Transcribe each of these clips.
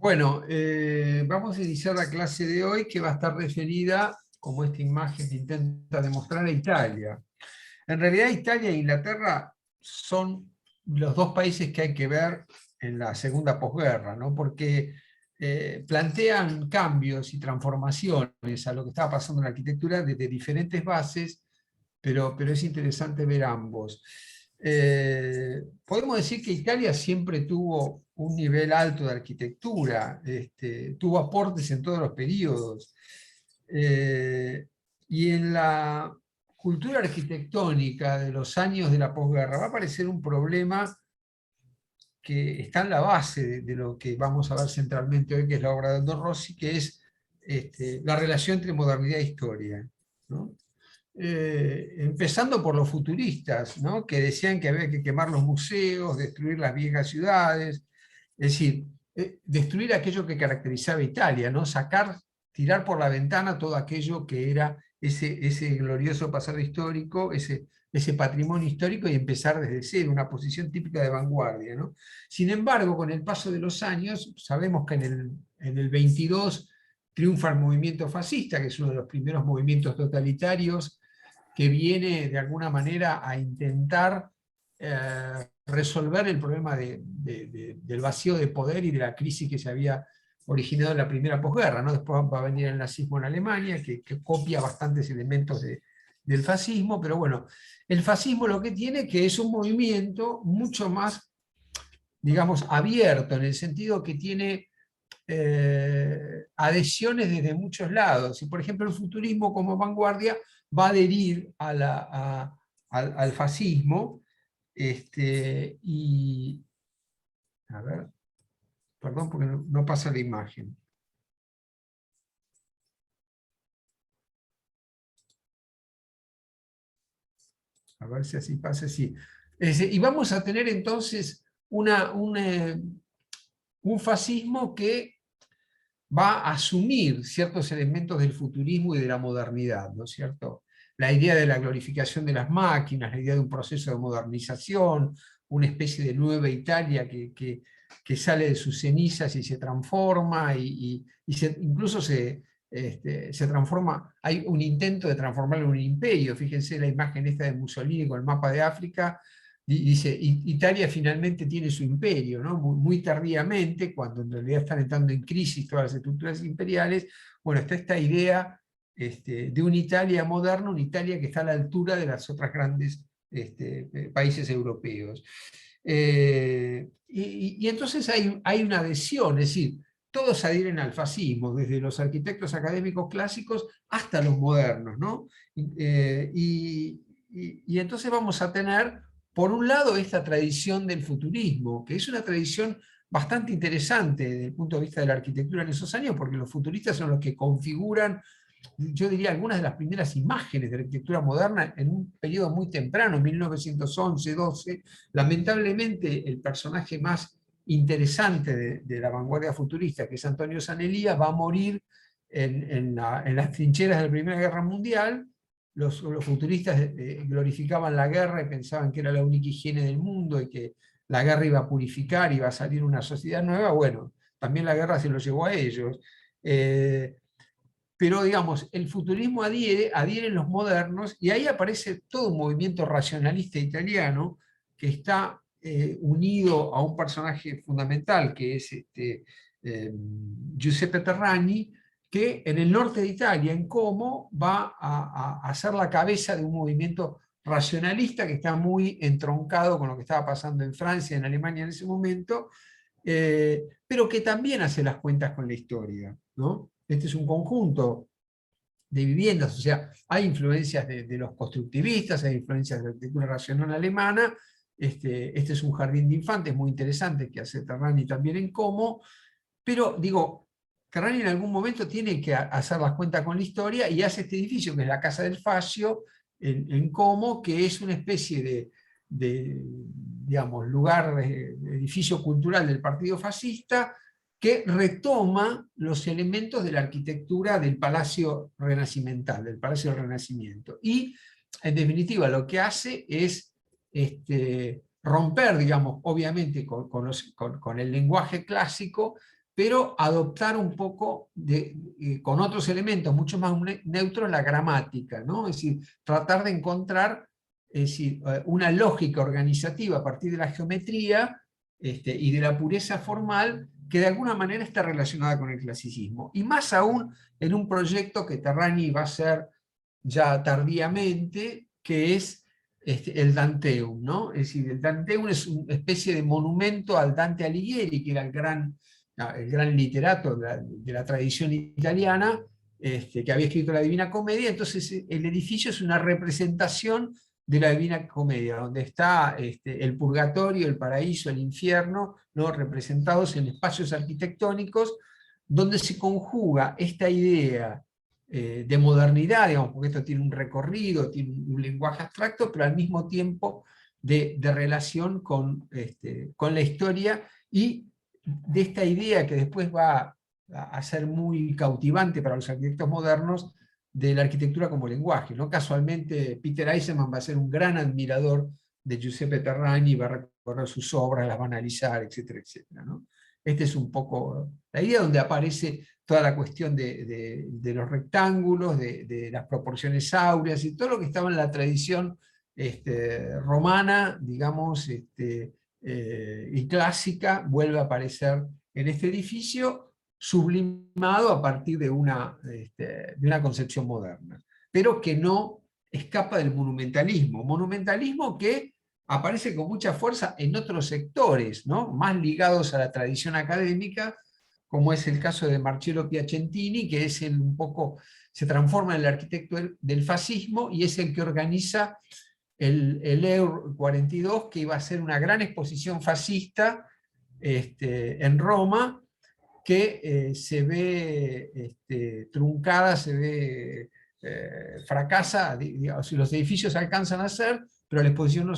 Bueno, vamos a iniciar la clase de hoy que va a estar referida, como esta imagen que intenta demostrar, a Italia. En realidad Italia e Inglaterra son los dos países que hay que ver en la segunda posguerra, ¿no? Porque plantean cambios y transformaciones a lo que estaba pasando en la arquitectura desde diferentes bases, pero es interesante ver ambos. Podemos decir que Italia siempre tuvo un nivel alto de arquitectura, tuvo aportes en todos los periodos. Y en la cultura arquitectónica de los años de la posguerra va a aparecer un problema que está en la base de lo que vamos a ver centralmente hoy, que es la obra de Aldo Rossi, que es la relación entre modernidad e historia, ¿no? Empezando por los futuristas, ¿no? Que decían que había que quemar los museos, destruir las viejas ciudades, es decir, destruir aquello que caracterizaba a Italia, ¿no? Sacar, tirar por la ventana todo aquello que era ese glorioso pasado histórico, ese patrimonio histórico, y empezar desde cero, una posición típica de vanguardia, ¿no? Sin embargo, con el paso de los años, sabemos que en el 22 triunfa el movimiento fascista, que es uno de los primeros movimientos totalitarios que viene de alguna manera a intentar resolver el problema del vacío de poder y de la crisis que se había originado en la primera posguerra, ¿no? Después va a venir el nazismo en Alemania, que copia bastantes elementos del fascismo, pero bueno, el fascismo lo que tiene que es un movimiento mucho más, digamos, abierto, en el sentido que tiene adhesiones desde muchos lados. Y por ejemplo, el futurismo como vanguardia va a adherir al fascismo. Y, a ver, perdón porque no pasa la imagen. A ver si así pasa, sí. Y vamos a tener entonces un fascismo que va a asumir ciertos elementos del futurismo y de la modernidad, ¿no es cierto? La idea de la glorificación de las máquinas, la idea de un proceso de modernización, una especie de nueva Italia que sale de sus cenizas y se transforma, incluso se transforma. Hay un intento de transformarlo en un imperio. Fíjense la imagen esta de Mussolini con el mapa de África. Dice, Italia finalmente tiene su imperio, ¿no? Muy tardíamente, cuando en realidad están entrando en crisis todas las estructuras imperiales. Bueno, está esta idea de una Italia moderna, una Italia que está a la altura de las otras grandes países europeos. Y entonces hay una adhesión, es decir, todos adhieren al fascismo, desde los arquitectos académicos clásicos hasta los modernos, ¿no? Y entonces vamos a tener, por un lado, esta tradición del futurismo, que es una tradición bastante interesante desde el punto de vista de la arquitectura en esos años, porque los futuristas son los que configuran, yo diría, algunas de las primeras imágenes de la arquitectura moderna en un periodo muy temprano, 1911-12. Lamentablemente, el personaje más interesante de la vanguardia futurista, que es Antonio Zanellia, va a morir en las trincheras de la Primera Guerra Mundial. Los futuristas glorificaban la guerra y pensaban que era la única higiene del mundo y que la guerra iba a purificar, iba a salir una sociedad nueva. Bueno, también la guerra se lo llevó a ellos. Pero digamos, el futurismo adhieren los modernos, y ahí aparece todo un movimiento racionalista italiano que está unido a un personaje fundamental, que es Giuseppe Terragni, que en el norte de Italia, en Como, va a ser la cabeza de un movimiento racionalista que está muy entroncado con lo que estaba pasando en Francia, en Alemania en ese momento, pero que también hace las cuentas con la historia, ¿no? Este es un conjunto de viviendas, o sea, hay influencias de los constructivistas, hay influencias de la arquitectura racional alemana. Este es un jardín de infantes muy interesante que hace Terragni también en Como, pero digo, Terragni en algún momento tiene que hacer las cuentas con la historia y hace este edificio que es la Casa del Fascio en Como, que es una especie digamos, lugar, edificio cultural del partido fascista, que retoma los elementos de la arquitectura del Palacio Renacimental, del Palacio del Renacimiento. Y, en definitiva, lo que hace es romper, digamos, obviamente con el lenguaje clásico, pero adoptar un poco, con otros elementos mucho más neutros, la gramática, ¿no? Es decir, tratar de encontrar, es decir, una lógica organizativa a partir de la geometría y de la pureza formal que de alguna manera está relacionada con el clasicismo. Y más aún en un proyecto que Terragni va a hacer ya tardíamente, que es el Danteum, ¿no? Es decir, el Danteum es una especie de monumento al Dante Alighieri, que era el gran literato de la tradición italiana, que había escrito la Divina Comedia. Entonces el edificio es una representación de la Divina Comedia, donde está el purgatorio, el paraíso, el infierno, ¿no? Representados en espacios arquitectónicos, donde se conjuga esta idea de modernidad, digamos, porque esto tiene un recorrido, tiene un lenguaje abstracto, pero al mismo tiempo de relación con la historia, y de esta idea que después va a ser muy cautivante para los arquitectos modernos, de la arquitectura como lenguaje, ¿no? Casualmente Peter Eisenman va a ser un gran admirador de Giuseppe Terragni, va a recorrer sus obras, las va a analizar, etcétera, etcétera, ¿no? Esta es un poco la idea, donde aparece toda la cuestión de los rectángulos, de las proporciones áureas, y todo lo que estaba en la tradición romana, digamos, y clásica, vuelve a aparecer en este edificio, sublimado a partir de una concepción moderna, pero que no escapa del monumentalismo que aparece con mucha fuerza en otros sectores, ¿no? Más ligados a la tradición académica, como es el caso de Marcello Piacentini, que es un poco, se transforma en el arquitecto del fascismo, y es el que organiza el EUR 42, que iba a ser una gran exposición fascista en Roma, que se ve truncada, se ve fracasa, digamos, si los edificios alcanzan a hacer, pero la exposición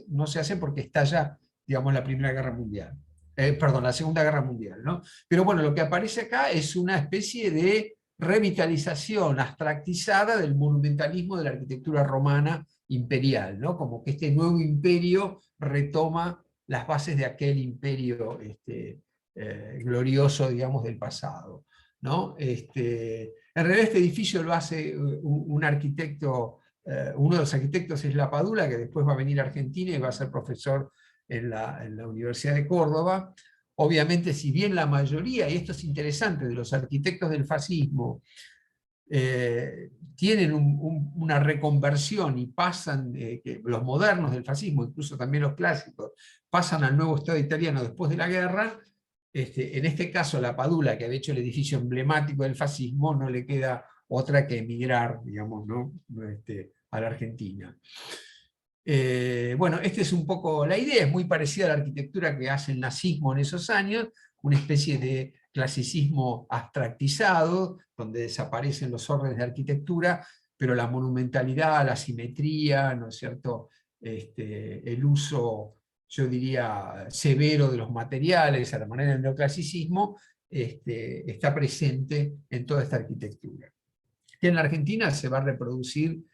no se hace porque estalla, digamos, la Primera Guerra Mundial. Perdón, la Segunda Guerra Mundial, ¿no? Pero bueno, lo que aparece acá es una especie de revitalización abstractizada del monumentalismo de la arquitectura romana imperial, ¿no? Como que este nuevo imperio retoma las bases de aquel imperio glorioso, digamos, del pasado, ¿no? En realidad este edificio lo hace un arquitecto, uno de los arquitectos es Lapadula, que después va a venir a Argentina y va a ser profesor en la Universidad de Córdoba. Obviamente, si bien la mayoría, y esto es interesante, de los arquitectos del fascismo tienen una reconversión y pasan, que los modernos del fascismo, incluso también los clásicos, pasan al nuevo Estado italiano después de la guerra, en este caso Lapadula, que había hecho el edificio emblemático del fascismo, no le queda otra que emigrar, digamos, ¿no? A la Argentina. Bueno, esta es un poco la idea, es muy parecida a la arquitectura que hace el nazismo en esos años, una especie de clasicismo abstractizado, donde desaparecen los órdenes de arquitectura, pero la monumentalidad, la simetría, ¿no es cierto? El uso, yo diría, severo de los materiales, a la manera del neoclasicismo, está presente en toda esta arquitectura. Que en la Argentina se va a reproducir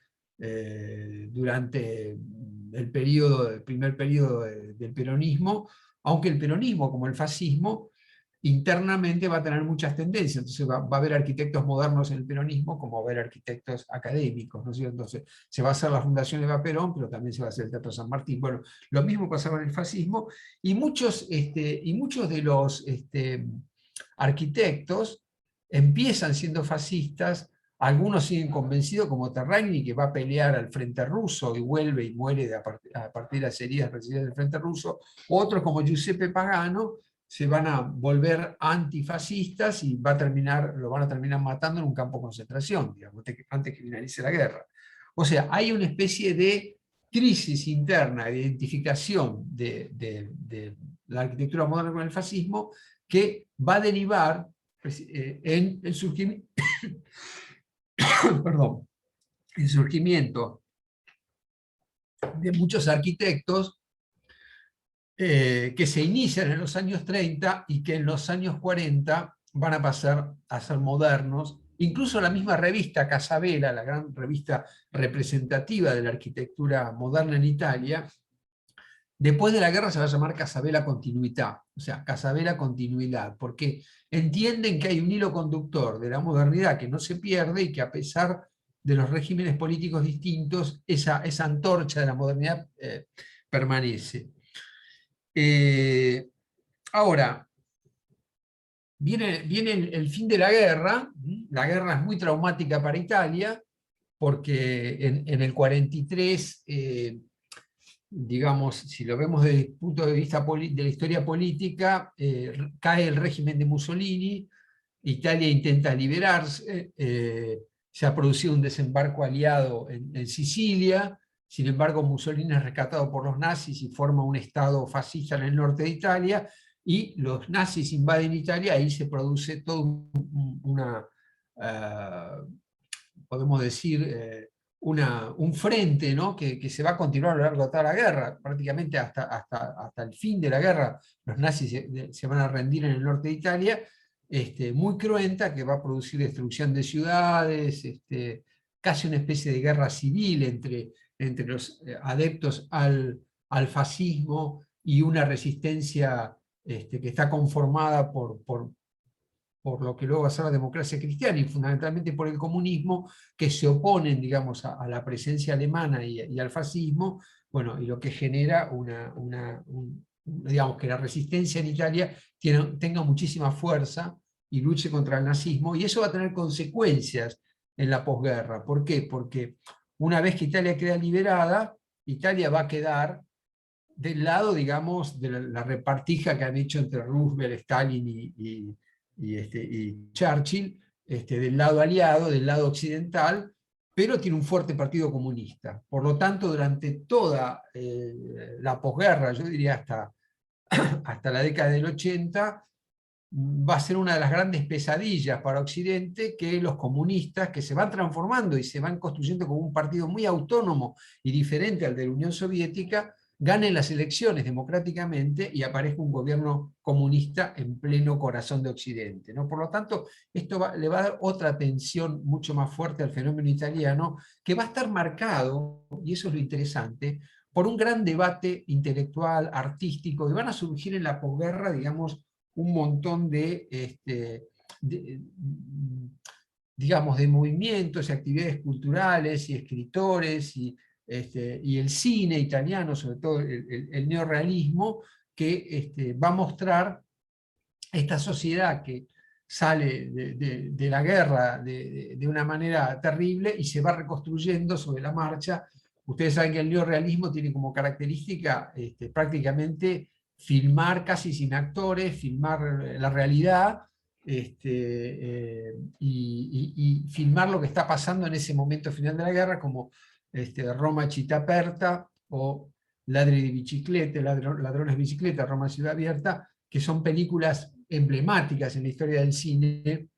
durante el primer periodo del peronismo, aunque el peronismo, como el fascismo, internamente va a tener muchas tendencias. Entonces va a haber arquitectos modernos en el peronismo, como va a haber arquitectos académicos, ¿no es cierto? Entonces se va a hacer la Fundación Eva Perón, pero también se va a hacer el Teatro San Martín. Bueno, lo mismo pasaba en el fascismo, y muchos de los arquitectos empiezan siendo fascistas. Algunos siguen convencidos, como Terragni, que va a pelear al frente ruso y vuelve y muere a partir de las heridas recibidas del frente ruso. Otros, como Giuseppe Pagano, se van a volver antifascistas y lo van a terminar matando en un campo de concentración, digamos, antes que finalice la guerra. O sea, hay una especie de crisis interna de identificación de la arquitectura moderna con el fascismo, que va a derivar en el surgimiento perdón, el surgimiento de muchos arquitectos que se inician en los años 30 y que en los años 40 van a pasar a ser modernos. Incluso la misma revista Casa Vela, la gran revista representativa de la arquitectura moderna en Italia, Después de la guerra se va a llamar Casa Bella Continuità, o sea, Casa Bella Continuidad, porque entienden que hay un hilo conductor de la modernidad que no se pierde y que a pesar de los regímenes políticos distintos, esa antorcha de la modernidad permanece. Ahora, viene el fin de la guerra es muy traumática para Italia, porque en el 43, digamos, si lo vemos desde el punto de vista de la historia política, cae el régimen de Mussolini, Italia intenta liberarse, se ha producido un desembarco aliado en Sicilia, sin embargo Mussolini es rescatado por los nazis y forma un estado fascista en el norte de Italia, y los nazis invaden Italia, ahí se produce toda una, podemos decir, un frente, ¿no? que se va a continuar a lo largo de toda la guerra, prácticamente hasta el fin de la guerra. Los nazis se van a rendir en el norte de Italia, muy cruenta, que va a producir destrucción de ciudades, casi una especie de guerra civil entre los adeptos al fascismo y una resistencia que está conformada por lo que luego va a ser la democracia cristiana y fundamentalmente por el comunismo, que se oponen, digamos, a la presencia alemana y al fascismo, bueno, y lo que genera digamos, que la resistencia en Italia tenga muchísima fuerza y luche contra el nazismo, y eso va a tener consecuencias en la posguerra. ¿Por qué? Porque una vez que Italia queda liberada, Italia va a quedar del lado, digamos, de la repartija que han hecho entre Roosevelt, Stalin y Churchill, del lado aliado, del lado occidental, pero tiene un fuerte partido comunista. Por lo tanto, durante toda la posguerra, yo diría hasta la década del 80, va a ser una de las grandes pesadillas para Occidente que los comunistas, que se van transformando y se van construyendo como un partido muy autónomo y diferente al de la Unión Soviética, ganen las elecciones democráticamente y aparezca un gobierno comunista en pleno corazón de Occidente, ¿no? Por lo tanto, esto le va a dar otra tensión mucho más fuerte al fenómeno italiano, que va a estar marcado, y eso es lo interesante, por un gran debate intelectual, artístico, y van a surgir en la posguerra, digamos, un montón digamos, de movimientos y actividades culturales y escritores y el cine italiano, sobre todo el neorrealismo, que va a mostrar esta sociedad que sale de la guerra de una manera terrible y se va reconstruyendo sobre la marcha. Ustedes saben que el neorrealismo tiene como característica prácticamente filmar casi sin actores, filmar la realidad, y filmar lo que está pasando en ese momento final de la guerra, como Roma Città Aperta o Ladri di Biciclette, Ladrones de Bicicleta, Roma Ciudad Abierta, que son películas emblemáticas en la historia del cine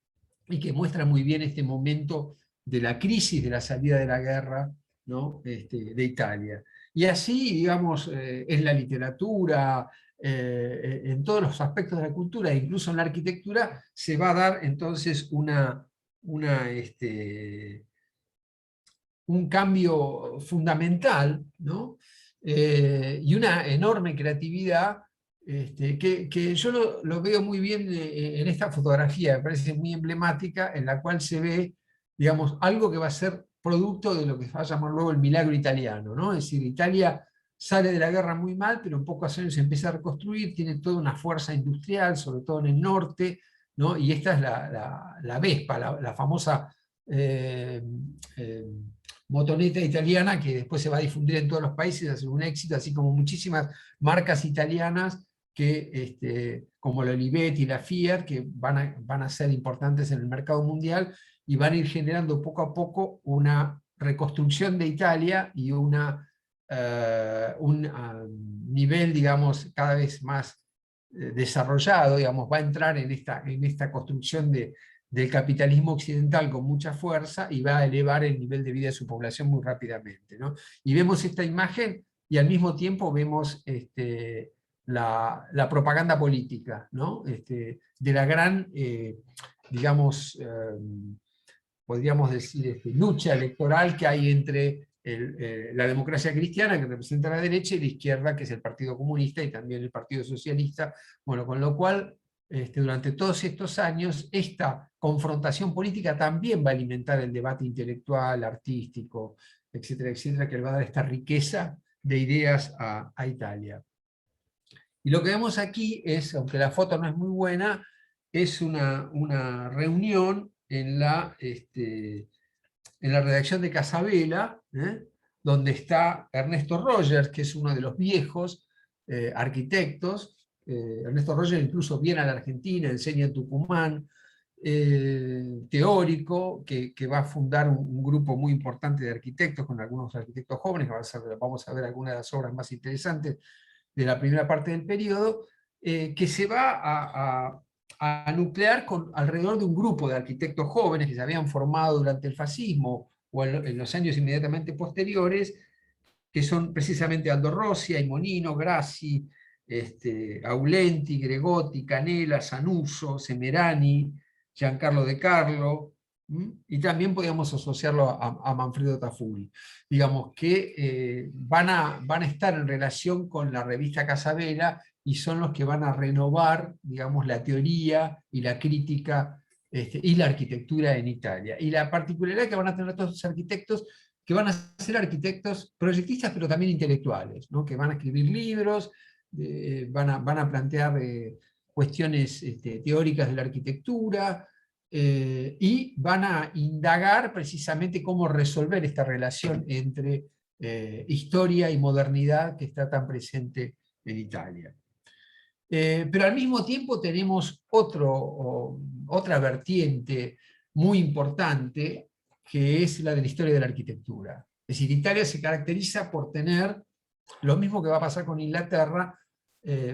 y que muestran muy bien este momento de la crisis de la salida de la guerra, ¿no? De Italia. Y así, digamos, en la literatura, en todos los aspectos de la cultura, incluso en la arquitectura, se va a dar entonces un cambio fundamental, ¿no? Y una enorme creatividad, que yo lo veo muy bien en esta fotografía, me parece muy emblemática, en la cual se ve, digamos, algo que va a ser producto de lo que se va a llamar luego el milagro italiano, ¿no? Es decir, Italia sale de la guerra muy mal, pero en pocos años se empieza a reconstruir, tiene toda una fuerza industrial, sobre todo en el norte, ¿no? Y esta es la Vespa, la famosa eh, eh, motoneta italiana, que después se va a difundir en todos los países, hace un éxito, así como muchísimas marcas italianas como la Olivetti y la Fiat, que van a ser importantes en el mercado mundial y van a ir generando poco a poco una reconstrucción de Italia y un nivel, digamos, cada vez más desarrollado, digamos, va a entrar en esta construcción del capitalismo occidental con mucha fuerza y va a elevar el nivel de vida de su población muy rápidamente, ¿no? Y vemos esta imagen y al mismo tiempo vemos la propaganda política, ¿no? De la gran, digamos, podríamos decir, lucha electoral que hay entre la democracia cristiana, que representa la derecha, y la izquierda, que es el Partido Comunista y también el Partido Socialista. Bueno, con lo cual, durante todos estos años, esta confrontación política también va a alimentar el debate intelectual, artístico, etcétera, etcétera, que le va a dar esta riqueza de ideas a Italia. Y lo que vemos aquí es, aunque la foto no es muy buena, es una reunión en la redacción de Casabella, donde está Ernesto Rogers, que es uno de los viejos arquitectos. Ernesto Rogers incluso viene a la Argentina, enseña en Tucumán, teórico, que va a fundar un grupo muy importante de arquitectos, con algunos arquitectos jóvenes, que vamos a ver algunas de las obras más interesantes de la primera parte del periodo, que se va a nuclear alrededor de un grupo de arquitectos jóvenes que se habían formado durante el fascismo o en los años inmediatamente posteriores, que son precisamente Aldo Rossi, Aimonino, Grassi, Aulenti, Gregotti, Canella, Sanuso, Semerani, Giancarlo De Carlo, y también podríamos asociarlo a Manfredo Tafuri. Digamos que van a estar en relación con la revista Casabella y son los que van a renovar, digamos, la teoría y la crítica y la arquitectura en Italia. Y la particularidad que van a tener todos estos arquitectos, que van a ser arquitectos proyectistas, pero también intelectuales, ¿no? Que van a escribir libros, van a plantear cuestiones teóricas de la arquitectura, y van a indagar precisamente cómo resolver esta relación entre historia y modernidad que está tan presente en Italia. Pero al mismo tiempo tenemos otra vertiente muy importante, que es la de la historia de la arquitectura. Es decir, Italia se caracteriza por tener, lo mismo que va a pasar con Inglaterra,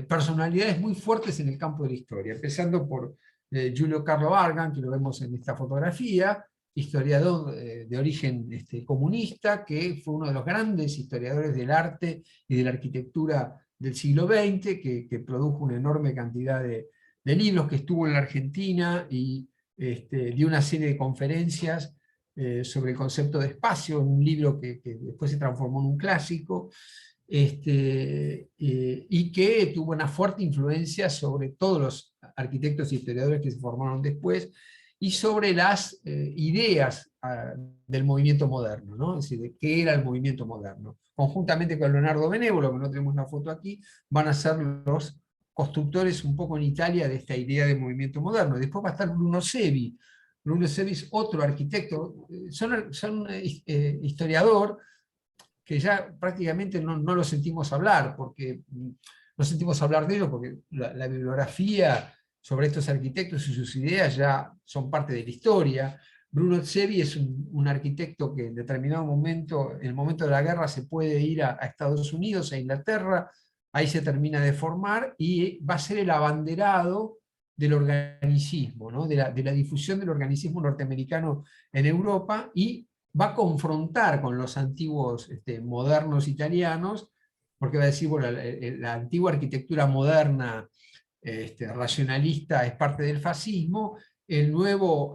personalidades muy fuertes en el campo de la historia, empezando por Giulio Carlo Argan, que lo vemos en esta fotografía, historiador de origen comunista, que fue uno de los grandes historiadores del arte y de la arquitectura del siglo XX, que produjo una enorme cantidad de libros, que estuvo en la Argentina y dio una serie de conferencias sobre el concepto de espacio, en un libro que después se transformó en un clásico, y que tuvo una fuerte influencia sobre todos los arquitectos y historiadores que se formaron después, y sobre las ideas del movimiento moderno, ¿no? Es decir, de qué era el movimiento moderno. Conjuntamente con Leonardo Benévolo, que no tenemos una foto aquí, van a ser los constructores un poco en Italia de esta idea de movimiento moderno. Después va a estar Bruno Sevi. Bruno Sevi es otro arquitecto, son historiador, que ya prácticamente no lo sentimos hablar, porque no sentimos hablar de ellos, porque la bibliografía sobre estos arquitectos y sus ideas ya son parte de la historia. Bruno Sevi es un arquitecto que en determinado momento, en el momento de la guerra, se puede ir a Estados Unidos, a Inglaterra, ahí se termina de formar y va a ser el abanderado del organicismo, ¿no? de la difusión del organicismo norteamericano en Europa, y va a confrontar con los antiguos modernos italianos, porque va a decir, bueno, la antigua arquitectura moderna racionalista es parte del fascismo, el nuevo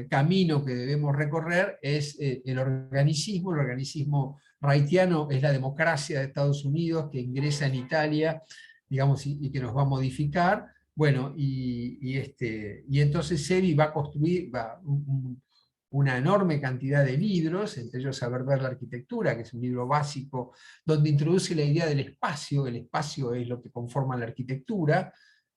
camino que debemos recorrer es el organicismo wrightiano, es la democracia de Estados Unidos que ingresa en Italia, digamos, y que nos va a modificar. Bueno, y entonces Sevi va a construir una enorme cantidad de libros, entre ellos Saber ver la arquitectura, que es un libro básico, donde introduce la idea del espacio. El espacio es lo que conforma la arquitectura,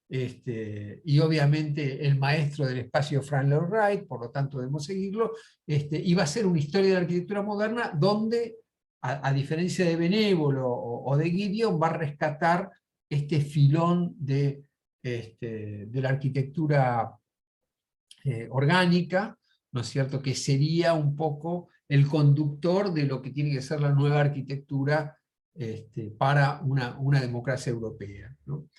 y obviamente el maestro del espacio, Frank Lloyd Wright, por lo tanto debemos seguirlo, y va a ser una historia de la arquitectura moderna donde, a diferencia de Benévolo o de Gideon, va a rescatar este filón de la arquitectura orgánica, ¿no es cierto?, que sería un poco el conductor de lo que tiene que ser la nueva arquitectura para una democracia europea, ¿no?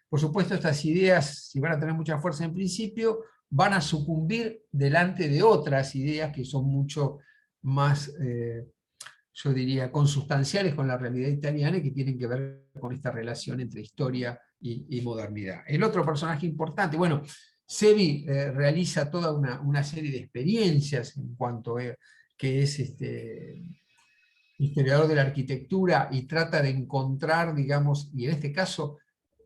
Por supuesto, estas ideas, si van a tener mucha fuerza en principio, van a sucumbir delante de otras ideas que son mucho más, yo diría, consustanciales con la realidad italiana, y que tienen que ver con esta relación entre historia y modernidad. El otro personaje importante, bueno, Sevi realiza toda una serie de experiencias en cuanto a que es historiador de la arquitectura y trata de encontrar, digamos, y en este caso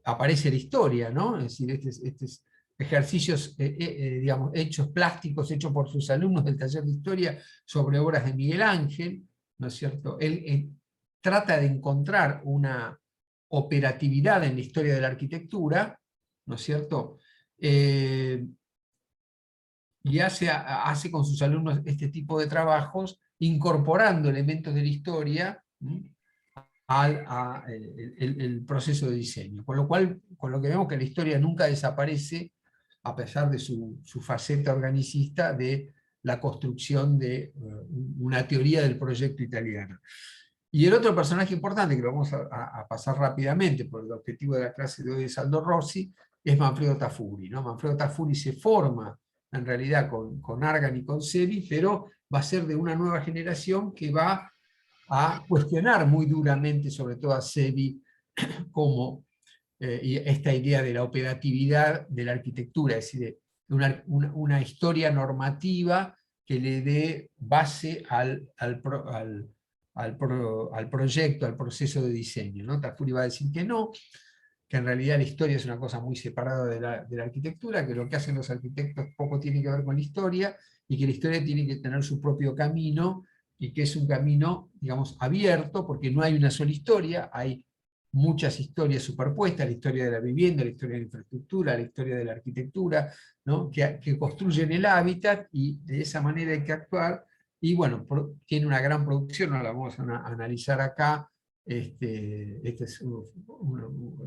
aparece la historia, ¿no? Es decir, estos ejercicios, digamos, hechos plásticos, hechos por sus alumnos del taller de historia sobre obras de Miguel Ángel, ¿no es cierto? Él trata de encontrar una operatividad en la historia de la arquitectura, ¿no es cierto? Y hace con sus alumnos este tipo de trabajos, incorporando elementos de la historia el proceso de diseño. Con lo cual, con lo que vemos que la historia nunca desaparece, a pesar de su faceta organicista, de la construcción de una teoría del proyecto italiano. Y el otro personaje importante, que lo vamos a pasar rápidamente, por el objetivo de la clase de hoy de Aldo Rossi, es Manfredo Tafuri, ¿no? Manfredo Tafuri se forma en realidad con Argan y con Sevi, pero va a ser de una nueva generación que va a cuestionar muy duramente, sobre todo a Sevi, como y esta idea de la operatividad de la arquitectura, es decir, de una historia normativa que le dé base al proyecto, al proceso de diseño, ¿no? Tafuri va a decir que no, que en realidad la historia es una cosa muy separada de la arquitectura, que lo que hacen los arquitectos poco tiene que ver con la historia, y que la historia tiene que tener su propio camino, y que es un camino, digamos, abierto, porque no hay una sola historia, hay muchas historias superpuestas, la historia de la vivienda, la historia de la infraestructura, la historia de la arquitectura, ¿no? que construyen el hábitat, y de esa manera hay que actuar, y bueno, tiene una gran producción, no la vamos a analizar acá.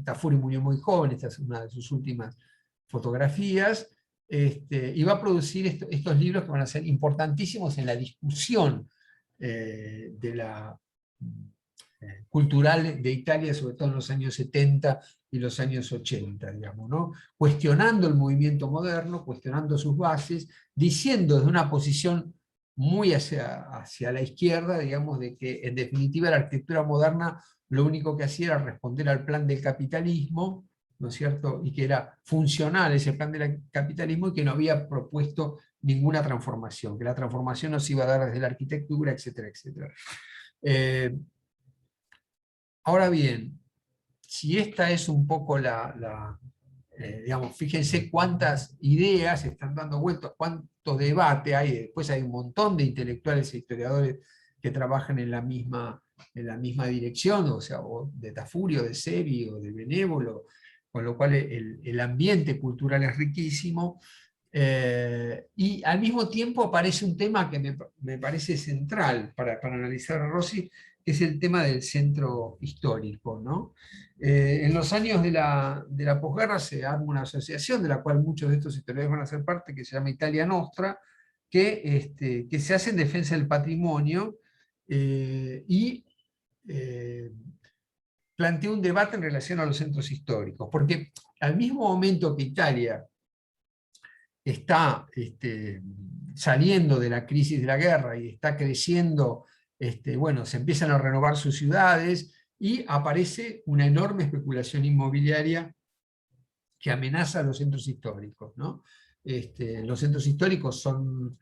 Tafuri murió muy joven, esta es una de sus últimas fotografías, y va a producir estos libros que van a ser importantísimos en la discusión de la cultural de Italia, sobre todo en los años 70 y los años 80, digamos, ¿no? Cuestionando el movimiento moderno, cuestionando sus bases, diciendo desde una posición muy hacia la izquierda, digamos, de que en definitiva la arquitectura moderna lo único que hacía era responder al plan del capitalismo, ¿no es cierto? Y que era funcional ese plan del capitalismo, y que no había propuesto ninguna transformación, que la transformación no se iba a dar desde la arquitectura, etcétera, etcétera. Ahora bien, si esta es un poco digamos, fíjense cuántas ideas están dando vueltas, cuánto debate hay, después hay un montón de intelectuales e historiadores que trabajan en la misma dirección, o sea, o de Tafuri, o de Sevi, o de Benévolo, con lo cual el ambiente cultural es riquísimo, y al mismo tiempo aparece un tema que me parece central para analizar a Rossi, que es el tema del centro histórico, ¿no? En los años de la posguerra se arma una asociación de la cual muchos de estos historiadores van a ser parte, que se llama Italia Nostra, que se hace en defensa del patrimonio, y plantea un debate en relación a los centros históricos, porque al mismo momento que Italia está saliendo de la crisis de la guerra y está creciendo, bueno, se empiezan a renovar sus ciudades, y aparece una enorme especulación inmobiliaria que amenaza a los centros históricos, ¿no? Los centros históricos son,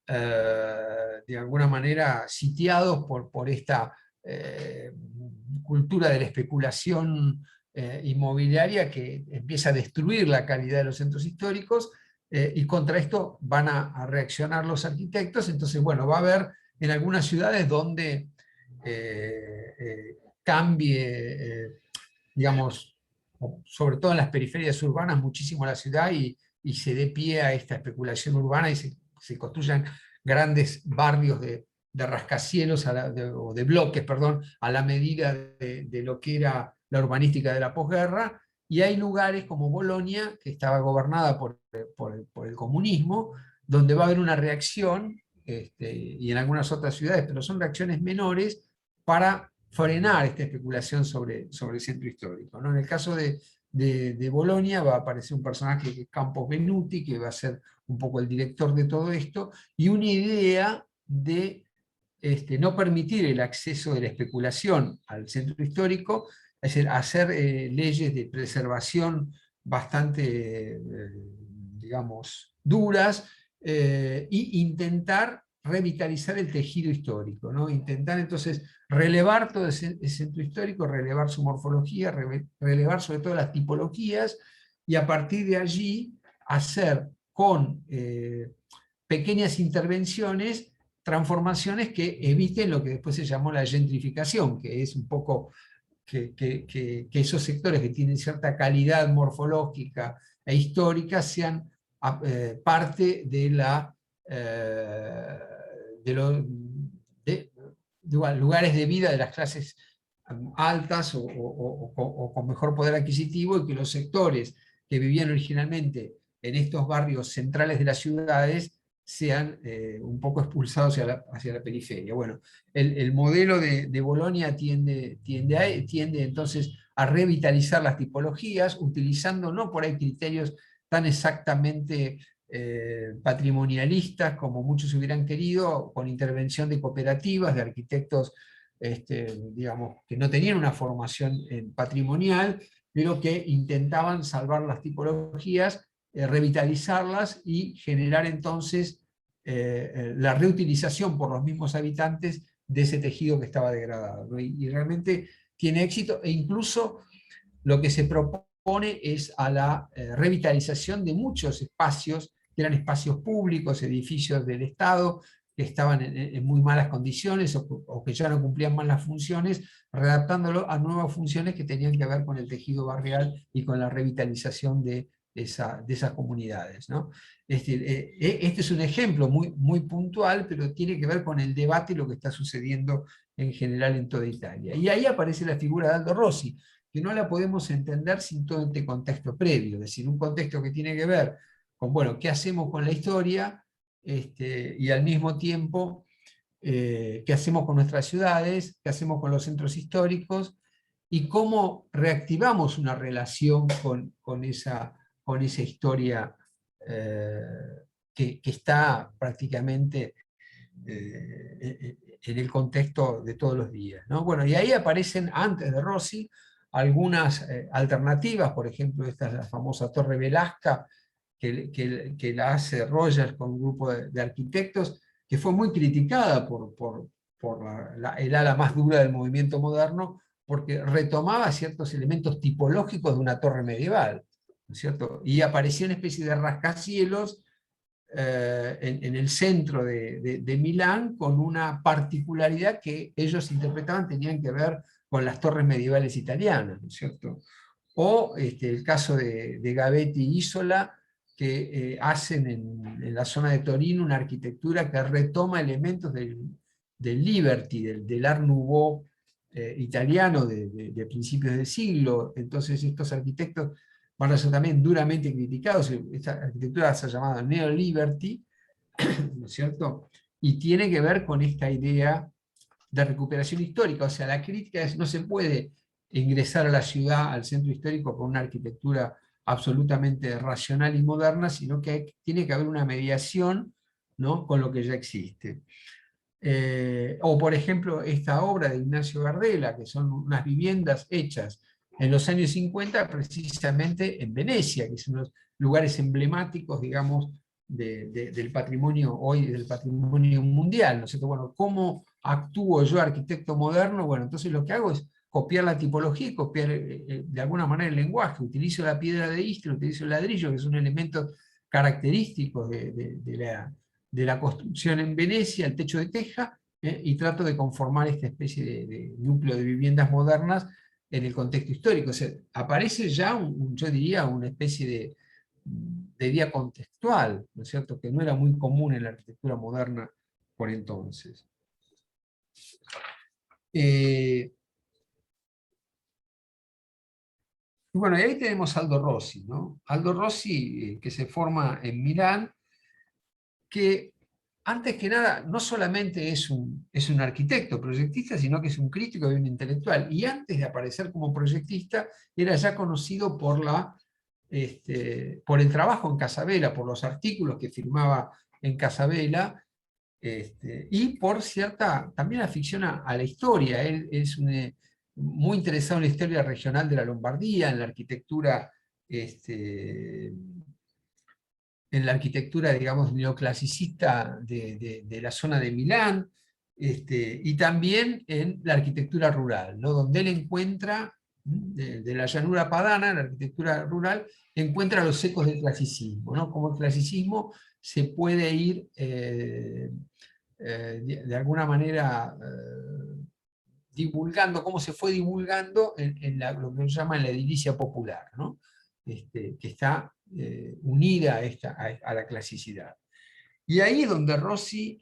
de alguna manera, sitiados por esta cultura de la especulación inmobiliaria, que empieza a destruir la calidad de los centros históricos, y contra esto van a reaccionar los arquitectos. Entonces, bueno, va a haber en algunas ciudades donde cambie, digamos, sobre todo en las periferias urbanas, muchísimo la ciudad, y se dé pie a esta especulación urbana, y se construyan grandes barrios de rascacielos o de bloques, perdón, a la medida de lo que era la urbanística de la posguerra. Y hay lugares como Bolonia, que estaba gobernada por el comunismo, donde va a haber una reacción, y en algunas otras ciudades, pero son reacciones menores, para frenar esta especulación sobre el centro histórico, ¿no? En el caso de Bolonia va a aparecer un personaje que es Campos Benuti, que va a ser un poco el director de todo esto, y una idea de no permitir el acceso de la especulación al centro histórico, es decir, hacer leyes de preservación bastante, digamos, duras, e intentar revitalizar el tejido histórico, ¿no? Intentar entonces relevar todo el centro histórico, relevar su morfología, relevar sobre todo las tipologías, y a partir de allí hacer con pequeñas intervenciones transformaciones que eviten lo que después se llamó la gentrificación, que es un poco que esos sectores que tienen cierta calidad morfológica e histórica sean parte de lugares de vida de las clases altas o con mejor poder adquisitivo, y que los sectores que vivían originalmente en estos barrios centrales de las ciudades sean un poco expulsados hacia la periferia. Bueno, el modelo de Bolonia tiende entonces a revitalizar las tipologías, utilizando no por ahí criterios tan exactamente patrimonialistas como muchos hubieran querido, con intervención de cooperativas, de arquitectos digamos, que no tenían una formación patrimonial, pero que intentaban salvar las tipologías, revitalizarlas y generar entonces la reutilización por los mismos habitantes de ese tejido que estaba degradado, ¿no? Y realmente tiene éxito, e incluso lo que se propone es a la revitalización de muchos espacios, que eran espacios públicos, edificios del Estado, que estaban en muy malas condiciones o que ya no cumplían más las funciones, readaptándolo a nuevas funciones que tenían que ver con el tejido barrial y con la revitalización de esas comunidades, ¿no? Este es un ejemplo muy puntual, pero tiene que ver con el debate y lo que está sucediendo en general en toda Italia. Y ahí aparece la figura de Aldo Rossi, que no la podemos entender sin todo este contexto previo, es decir, un contexto que tiene que ver con, bueno, qué hacemos con la historia, y al mismo tiempo, qué hacemos con nuestras ciudades, qué hacemos con los centros históricos, y cómo reactivamos una relación con esa historia que está prácticamente en el contexto de todos los días, ¿no? Bueno, y ahí aparecen, antes de Rossi, algunas alternativas, por ejemplo, esta es la famosa Torre Velasca, que la hace Rogers con un grupo de arquitectos, que fue muy criticada por el ala más dura del movimiento moderno, porque retomaba ciertos elementos tipológicos de una torre medieval, ¿no es cierto? Y aparecía una especie de rascacielos en el centro de Milán, con una particularidad que ellos interpretaban tenían que ver con las torres medievales italianas, ¿no es cierto? O el caso de Gavetti y Isola, que hacen en la zona de Torino una arquitectura que retoma elementos del Liberty, del Art Nouveau italiano de principios del siglo. Entonces estos arquitectos van a ser también duramente criticados. Esta arquitectura se ha llamado Neo-Liberty, ¿no es cierto? Y tiene que ver con esta idea de recuperación histórica. O sea, la crítica es, no se puede ingresar a la ciudad, al centro histórico, con una arquitectura absolutamente racional y moderna, sino que tiene que haber una mediación, ¿no?, con lo que ya existe. O por ejemplo, esta obra de Ignacio Gardella, que son unas viviendas hechas en los años 50, precisamente en Venecia, que son los lugares emblemáticos, digamos, del patrimonio hoy, del patrimonio mundial, ¿no es cierto? Bueno, ¿cómo actúo yo, arquitecto moderno? Bueno, entonces lo que hago es copiar la tipología y copiar de alguna manera el lenguaje. Utilizo la piedra de Istra, utilizo el ladrillo, que son elementos característicos de la construcción en Venecia, el techo de teja, y trato de conformar esta especie de núcleo de viviendas modernas en el contexto histórico. O sea, aparece ya, yo diría, una especie de idea contextual, ¿no es cierto?, que no era muy común en la arquitectura moderna por entonces. Y bueno, y ahí tenemos a Aldo Rossi, ¿no? Aldo Rossi, que se forma en Milán, que antes que nada no solamente es un arquitecto proyectista, sino que es un crítico y un intelectual. Y antes de aparecer como proyectista, era ya conocido por el trabajo en Casa Vela, por los artículos que firmaba en Casa Vela, y por cierta también afición a la historia. Él es muy interesado en la historia regional de la Lombardía, en la arquitectura en la arquitectura, digamos, neoclasicista de la zona de Milán, y también en la arquitectura rural, ¿no? Donde él encuentra, de la llanura padana, la arquitectura rural, encuentra los ecos del clasicismo, ¿no? Como el clasicismo se puede ir, de alguna manera, divulgando, cómo se fue divulgando lo que se llama la edilicia popular, ¿no? Que está unida a la clasicidad. Y ahí es donde Rossi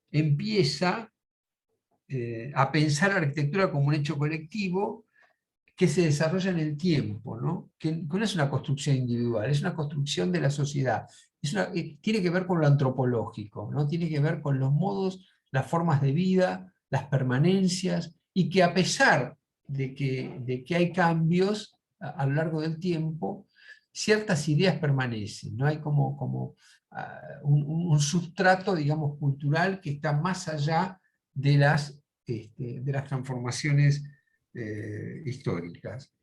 empieza a pensar la arquitectura como un hecho colectivo que se desarrolla en el tiempo, ¿no? Que no es una construcción individual, es una construcción de la sociedad. Tiene que ver con lo antropológico, ¿no? Tiene que ver con los modos, las formas de vida, las permanencias, y que a pesar de que hay cambios a lo largo del tiempo, ciertas ideas permanecen, ¿no? Hay como un sustrato, digamos, cultural que está más allá de las transformaciones históricas.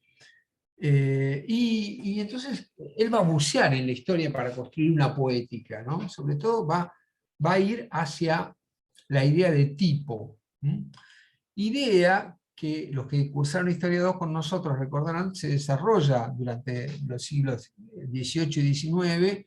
Y entonces él va a bucear en la historia para construir una poética, ¿no? Sobre todo va a ir hacia la idea de tipo. Idea que los que cursaron Historia 2 con nosotros recordarán se desarrolla durante los siglos XVIII y XIX,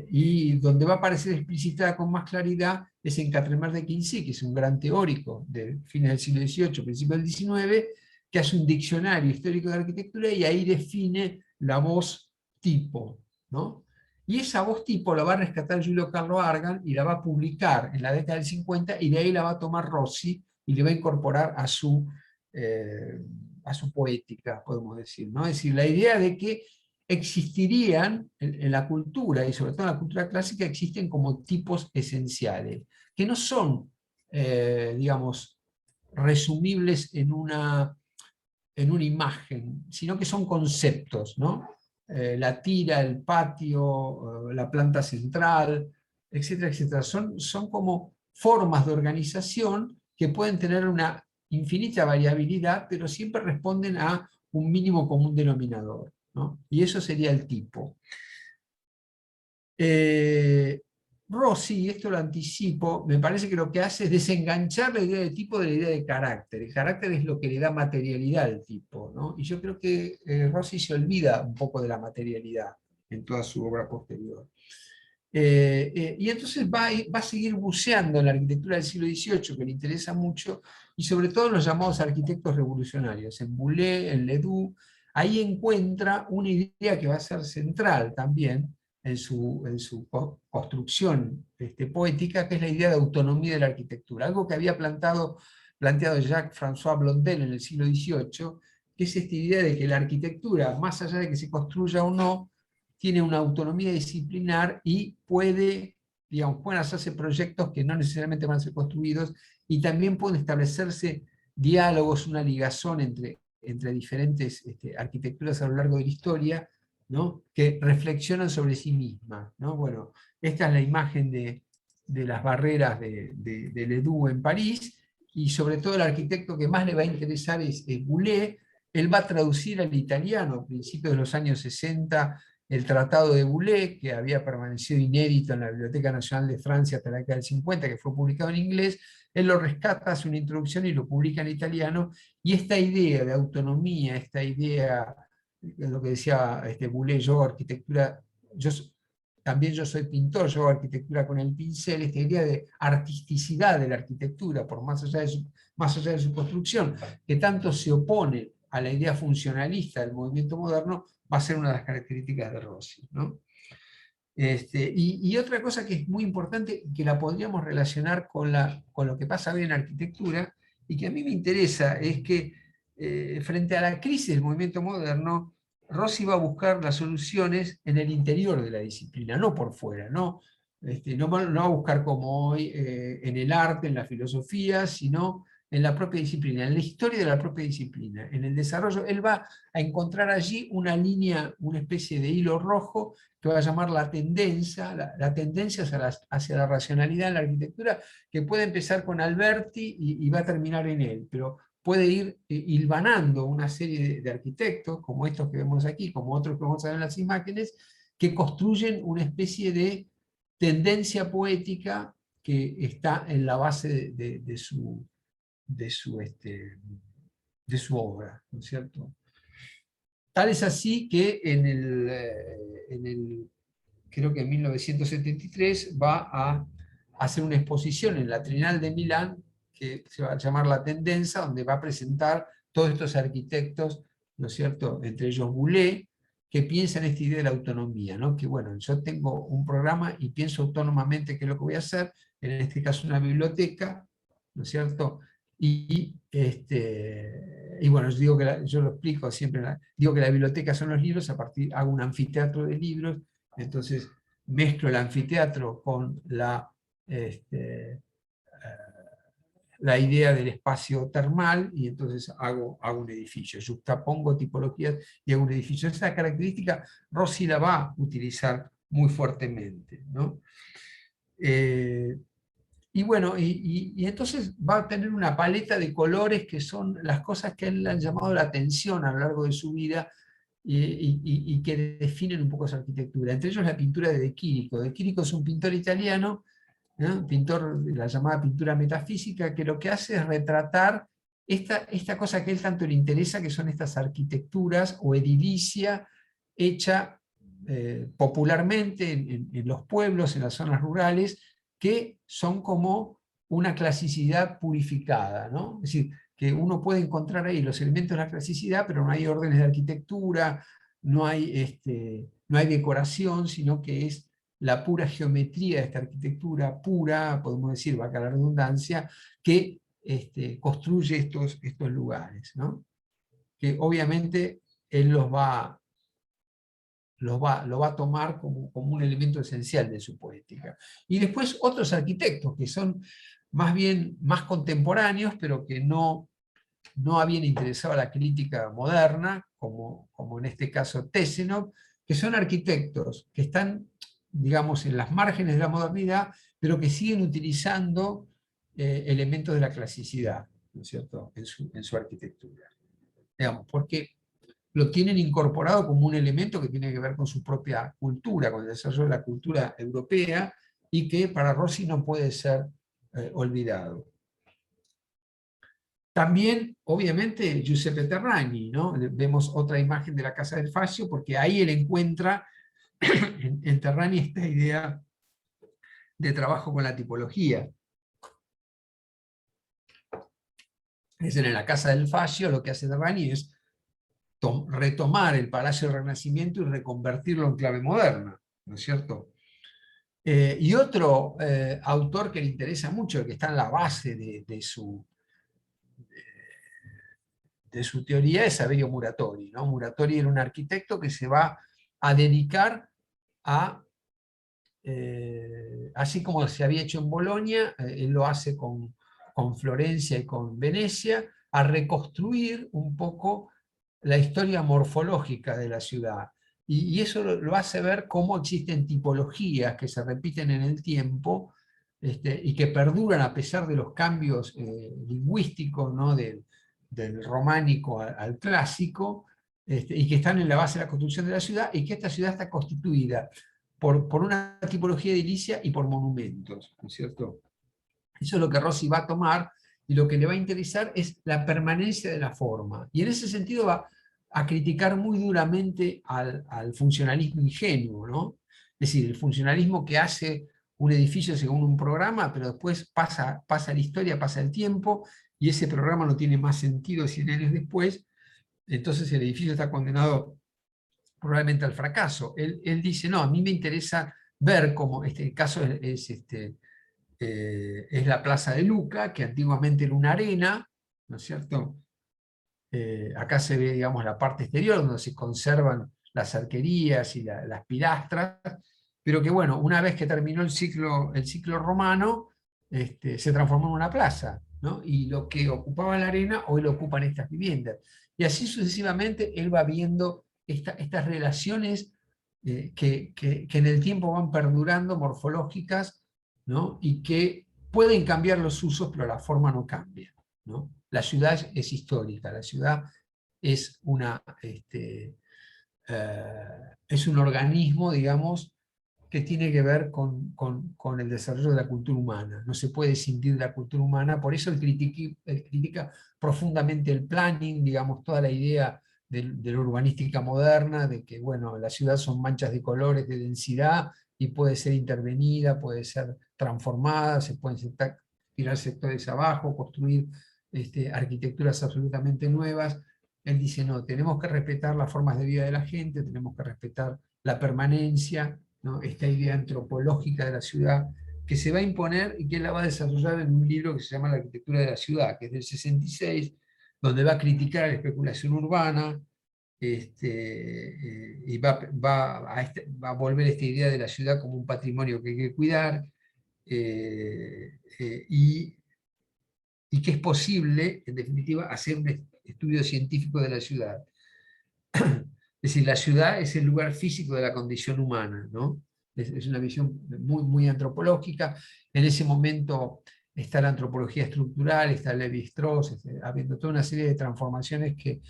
y donde va a aparecer explicitada con más claridad es en Quatremer de Quincy, que es un gran teórico de fines del siglo XVIII, principios del XIX, que hace un diccionario histórico de arquitectura y ahí define la voz tipo, ¿no? Y esa voz tipo la va a rescatar Giulio Carlo Argan y la va a publicar en la década del 50, y de ahí la va a tomar Rossi y le va a incorporar a su poética, podemos decir, ¿no? Es decir, la idea de que existirían en la cultura, y sobre todo en la cultura clásica, existen como tipos esenciales, que no son, digamos, resumibles en una imagen, sino que son conceptos, ¿no? La tira, el patio, la planta central, etcétera, etcétera. Son como formas de organización que pueden tener una infinita variabilidad, pero siempre responden a un mínimo común denominador, ¿no? Y eso sería el tipo. Rossi, esto lo anticipo, me parece que lo que hace es desenganchar la idea de tipo de la idea de carácter. El carácter es lo que le da materialidad al tipo, ¿no? Y yo creo que Rossi se olvida un poco de la materialidad en toda su obra posterior. Y entonces va a seguir buceando en la arquitectura del siglo XVIII, que le interesa mucho, y sobre todo en los llamados arquitectos revolucionarios, en Boulez, en Ledoux. Ahí encuentra una idea que va a ser central también en su construcción poética, que es la idea de autonomía de la arquitectura, algo que había planteado Jacques-François Blondel en el siglo XVIII, que es esta idea de que la arquitectura, más allá de que se construya o no, tiene una autonomía disciplinar y pueden hacerse proyectos que no necesariamente van a ser construidos, y también pueden establecerse diálogos, una ligazón entre diferentes arquitecturas a lo largo de la historia, ¿no? Que reflexionan sobre sí mismas, ¿no? Bueno, esta es la imagen de las barreras de Ledoux en París, y sobre todo el arquitecto que más le va a interesar es Boulez. Él va a traducir al italiano a principios de los años 60 el Tratado de Boulez, que había permanecido inédito en la Biblioteca Nacional de Francia hasta la década del 50, que fue publicado en inglés. Él lo rescata, hace una introducción y lo publica en italiano, y esta idea de autonomía, esta idea, lo que decía Boulez, también yo soy pintor, yo hago arquitectura con el pincel, esta idea de artisticidad de la arquitectura, por más allá de su construcción, que tanto se opone a la idea funcionalista del movimiento moderno, va a ser una de las características de Rossi, ¿no? Y otra cosa que es muy importante, que la podríamos relacionar con lo que pasa hoy en arquitectura, y que a mí me interesa, es que frente a la crisis del movimiento moderno, Rossi va a buscar las soluciones en el interior de la disciplina, no por fuera, ¿no? No va a buscar como hoy en el arte, en la filosofía, sino en la propia disciplina, en la historia de la propia disciplina, en el desarrollo. Él va a encontrar allí una línea, una especie de hilo rojo, que va a llamar la tendencia, la tendencia hacia la racionalidad en la arquitectura, que puede empezar con Alberti y va a terminar en él, pero puede ir hilvanando una serie de arquitectos, como estos que vemos aquí, como otros que vamos a ver en las imágenes, que construyen una especie de tendencia poética que está en la base de su obra, ¿no es cierto? Tal es así que creo que en 1973 va a hacer una exposición en la Trienal de Milán, que se va a llamar La Tendenza, donde va a presentar todos estos arquitectos, ¿no es cierto?, entre ellos Boulez, que piensan esta idea de la autonomía, ¿no? Que bueno, yo tengo un programa y pienso autónomamente qué es lo que voy a hacer, en este caso una biblioteca, ¿no es cierto? Y bueno, yo, digo yo lo explico siempre, digo que la biblioteca son los libros, a partir hago un anfiteatro de libros, entonces mezclo el anfiteatro con la idea del espacio termal y entonces hago un edificio, juxtapongo tipologías y hago un edificio. Esa característica Rossi la va a utilizar muy fuertemente, ¿no? Y bueno, y entonces va a tener una paleta de colores que son las cosas que él han llamado la atención a lo largo de su vida y que definen un poco su arquitectura. Entre ellos la pintura de De Chirico. De Chirico es un pintor italiano, ¿no? Un pintor de la llamada pintura metafísica, que lo que hace es retratar esta cosa que a él tanto le interesa, que son estas arquitecturas o edilicia hecha popularmente en los pueblos, en las zonas rurales, que son como una clasicidad purificada, ¿no? Es decir, que uno puede encontrar ahí los elementos de la clasicidad, pero no hay órdenes de arquitectura, no hay decoración, sino que es la pura geometría de esta arquitectura pura, podemos decir, valga la redundancia, que construye estos lugares, ¿no? Que obviamente él lo va a tomar como un elemento esencial de su poética. Y después otros arquitectos que son más contemporáneos, pero que no habían interesado a la crítica moderna, como en este caso Tesenov, que son arquitectos que están, digamos, en las márgenes de la modernidad, pero que siguen utilizando elementos de la clasicidad, ¿no es cierto?, en su arquitectura. Digamos, porque lo tienen incorporado como un elemento que tiene que ver con su propia cultura, con el desarrollo de la cultura europea, y que para Rossi no puede ser olvidado. También, obviamente, Giuseppe Terragni, ¿no? Vemos otra imagen de la Casa del Fascio, porque ahí él encuentra en Terragni esta idea de trabajo con la tipología. Es en la Casa del Fascio lo que hace Terragni es retomar el Palacio del Renacimiento y reconvertirlo en clave moderna, ¿no es cierto? Y otro autor que le interesa mucho, que está en la base de su teoría, es Saverio Muratori, ¿no? Muratori era un arquitecto que se va a dedicar a, así como se había hecho en Bolonia, él lo hace con Florencia y con Venecia, a reconstruir un poco la historia morfológica de la ciudad. Y eso lo hace ver cómo existen tipologías que se repiten en el tiempo y que perduran a pesar de los cambios lingüísticos, ¿no? del románico al clásico, y que están en la base de la construcción de la ciudad, y que esta ciudad está constituida por una tipología edilicia y por monumentos, ¿no es cierto? Eso es lo que Rossi va a tomar, y lo que le va a interesar es la permanencia de la forma. Y en ese sentido va a criticar muy duramente al funcionalismo ingenuo, ¿no? Es decir, el funcionalismo que hace un edificio según un programa, pero después pasa la historia, pasa el tiempo, y ese programa no tiene más sentido 100 años después, entonces el edificio está condenado probablemente al fracaso. Él dice, no, a mí me interesa ver cómo este caso es la Plaza de Luca, que antiguamente era una arena, ¿no es cierto? Acá se ve, digamos, la parte exterior, donde se conservan las arquerías y las pilastras, pero que, bueno, una vez que terminó el ciclo romano, se transformó en una plaza, ¿no? Y lo que ocupaba la arena, hoy lo ocupan estas viviendas. Y así sucesivamente él va viendo estas relaciones que en el tiempo van perdurando, morfológicas, ¿no? Y que pueden cambiar los usos, pero la forma no cambia, ¿no? La ciudad es histórica, la ciudad es es un organismo, digamos, que tiene que ver con el desarrollo de la cultura humana. No se puede escindir de la cultura humana, por eso él critica profundamente el planning, digamos, toda la idea de la urbanística moderna, de que, bueno, la ciudad son manchas de colores, de densidad, y puede ser intervenida, puede ser transformada, se pueden tirar sectores abajo, construir arquitecturas absolutamente nuevas. Él dice, no, tenemos que respetar las formas de vida de la gente, tenemos que respetar la permanencia, ¿no? Esta idea antropológica de la ciudad, que se va a imponer y que él la va a desarrollar en un libro que se llama La arquitectura de la ciudad, que es del 66, donde va a criticar la especulación urbana, y va a volver esta idea de la ciudad como un patrimonio que hay que cuidar, y que es posible, en definitiva, hacer un estudio científico de la ciudad. Es decir, la ciudad es el lugar físico de la condición humana, ¿no? Es una visión muy, muy antropológica. En ese momento está la antropología estructural, está Levi-Strauss, habiendo toda una serie de transformaciones que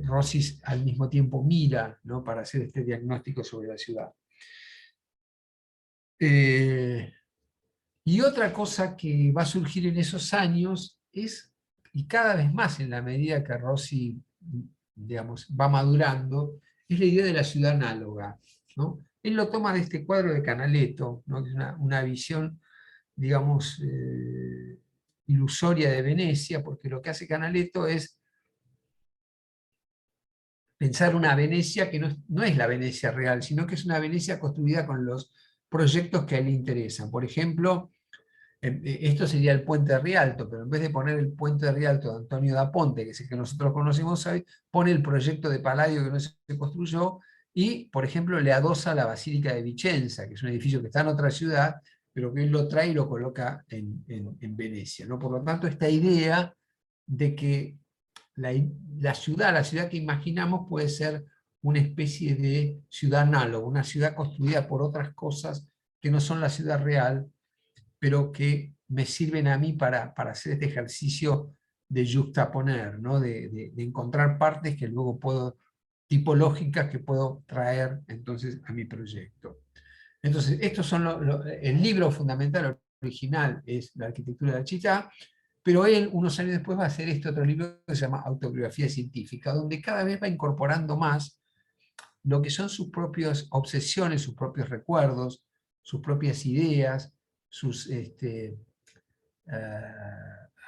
Rossi al mismo tiempo mira, ¿no? Para hacer este diagnóstico sobre la ciudad. Y otra cosa que va a surgir en esos años es, y cada vez más en la medida que Rossi, digamos, va madurando, es la idea de la ciudad análoga, ¿no? Él lo toma de este cuadro de Canaletto, ¿no? Que es una visión, digamos, ilusoria de Venecia, porque lo que hace Canaletto es pensar una Venecia que no es la Venecia real, sino que es una Venecia construida con los proyectos que a él le interesan. Por ejemplo, esto sería el puente de Rialto, pero en vez de poner el puente de Rialto de Antonio da Ponte, que es el que nosotros conocemos hoy, pone el proyecto de Palladio que no se construyó y, por ejemplo, le adosa la Basílica de Vicenza, que es un edificio que está en otra ciudad, pero que él lo trae y lo coloca en Venecia, ¿no? Por lo tanto, esta idea de que la ciudad que imaginamos puede ser una especie de ciudad análoga, una ciudad construida por otras cosas que no son la ciudad real, pero que me sirven a mí para hacer este ejercicio de juxtaponer, ¿no? De encontrar partes que luego puedo, tipológicas que puedo traer entonces a mi proyecto. Entonces, estos son el libro fundamental original es La arquitectura de la ciudad, pero él, unos años después, va a hacer este otro libro que se llama Autobiografía científica, donde cada vez va incorporando más lo que son sus propias obsesiones, sus propios recuerdos, sus propias ideas,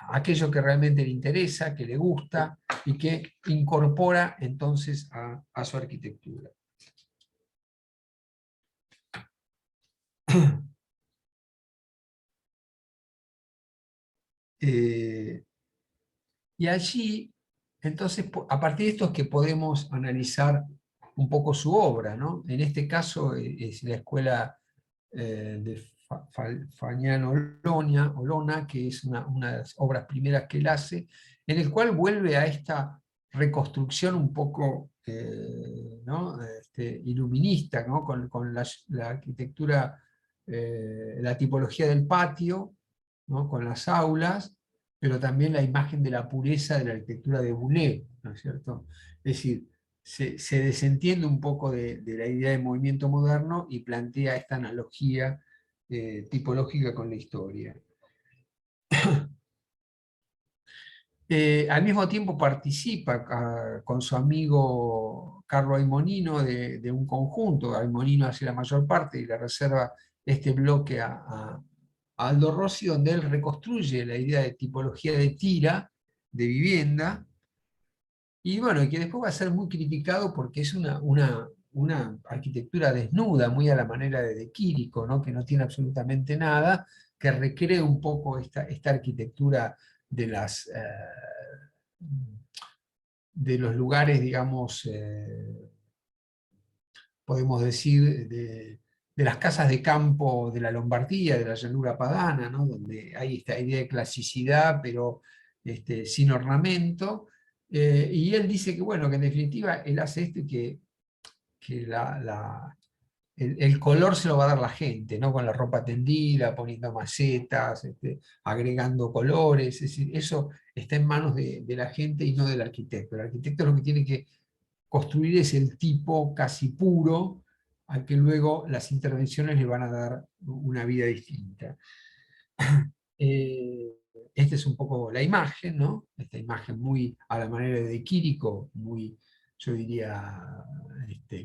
aquello que realmente le interesa, que le gusta y que incorpora entonces a su arquitectura. Y allí, entonces, a partir de esto es que podemos analizar un poco su obra, ¿no? En este caso es la escuela de Fagnano Olona, que es una de las obras primeras que él hace, en el cual vuelve a esta reconstrucción un poco ¿no? Iluminista, ¿no? Con la arquitectura, la tipología del patio, ¿no? Con las aulas, pero también la imagen de la pureza de la arquitectura de Boulez, ¿no es cierto? Es decir, se desentiende un poco de la idea de movimiento moderno y plantea esta analogía tipológica con la historia. Al mismo tiempo participa con su amigo Carlo Aimonino de un conjunto. Aimonino hace la mayor parte y le reserva este bloque a Aldo Rossi, donde él reconstruye la idea de tipología de tira, de vivienda, y bueno, que después va a ser muy criticado porque es una arquitectura desnuda, muy a la manera de Quirico, ¿no? Que no tiene absolutamente nada, que recree un poco esta arquitectura de de los lugares, digamos, podemos decir, de las casas de campo de la Lombardía, de la llanura padana, ¿no? Donde hay esta idea de clasicidad, pero sin ornamento. Y él dice que, bueno, que en definitiva él hace esto y que el color se lo va a dar la gente, ¿no? Con la ropa tendida, poniendo macetas, agregando colores. Es decir, eso está en manos de la gente y no del arquitecto. El arquitecto es lo que tiene que construir es el tipo casi puro al que luego las intervenciones le van a dar una vida distinta. Esta es un poco la imagen, ¿no? Esta imagen muy a la manera de Quirico, muy, yo diría,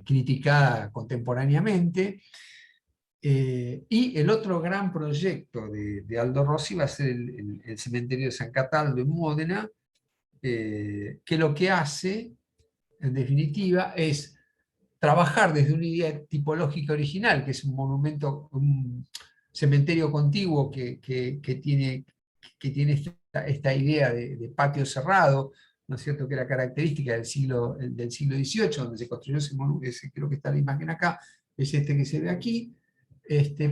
criticada contemporáneamente. Y el otro gran proyecto de Aldo Rossi va a ser el cementerio de San Cataldo en Módena, que lo que hace, en definitiva, es trabajar desde una idea tipológica original, que es un monumento, un cementerio contiguo que tiene esta idea de patio cerrado, ¿no es cierto?, que era característica del siglo XVIII, donde se construyó ese monumento, creo que está la imagen acá, es este que se ve aquí.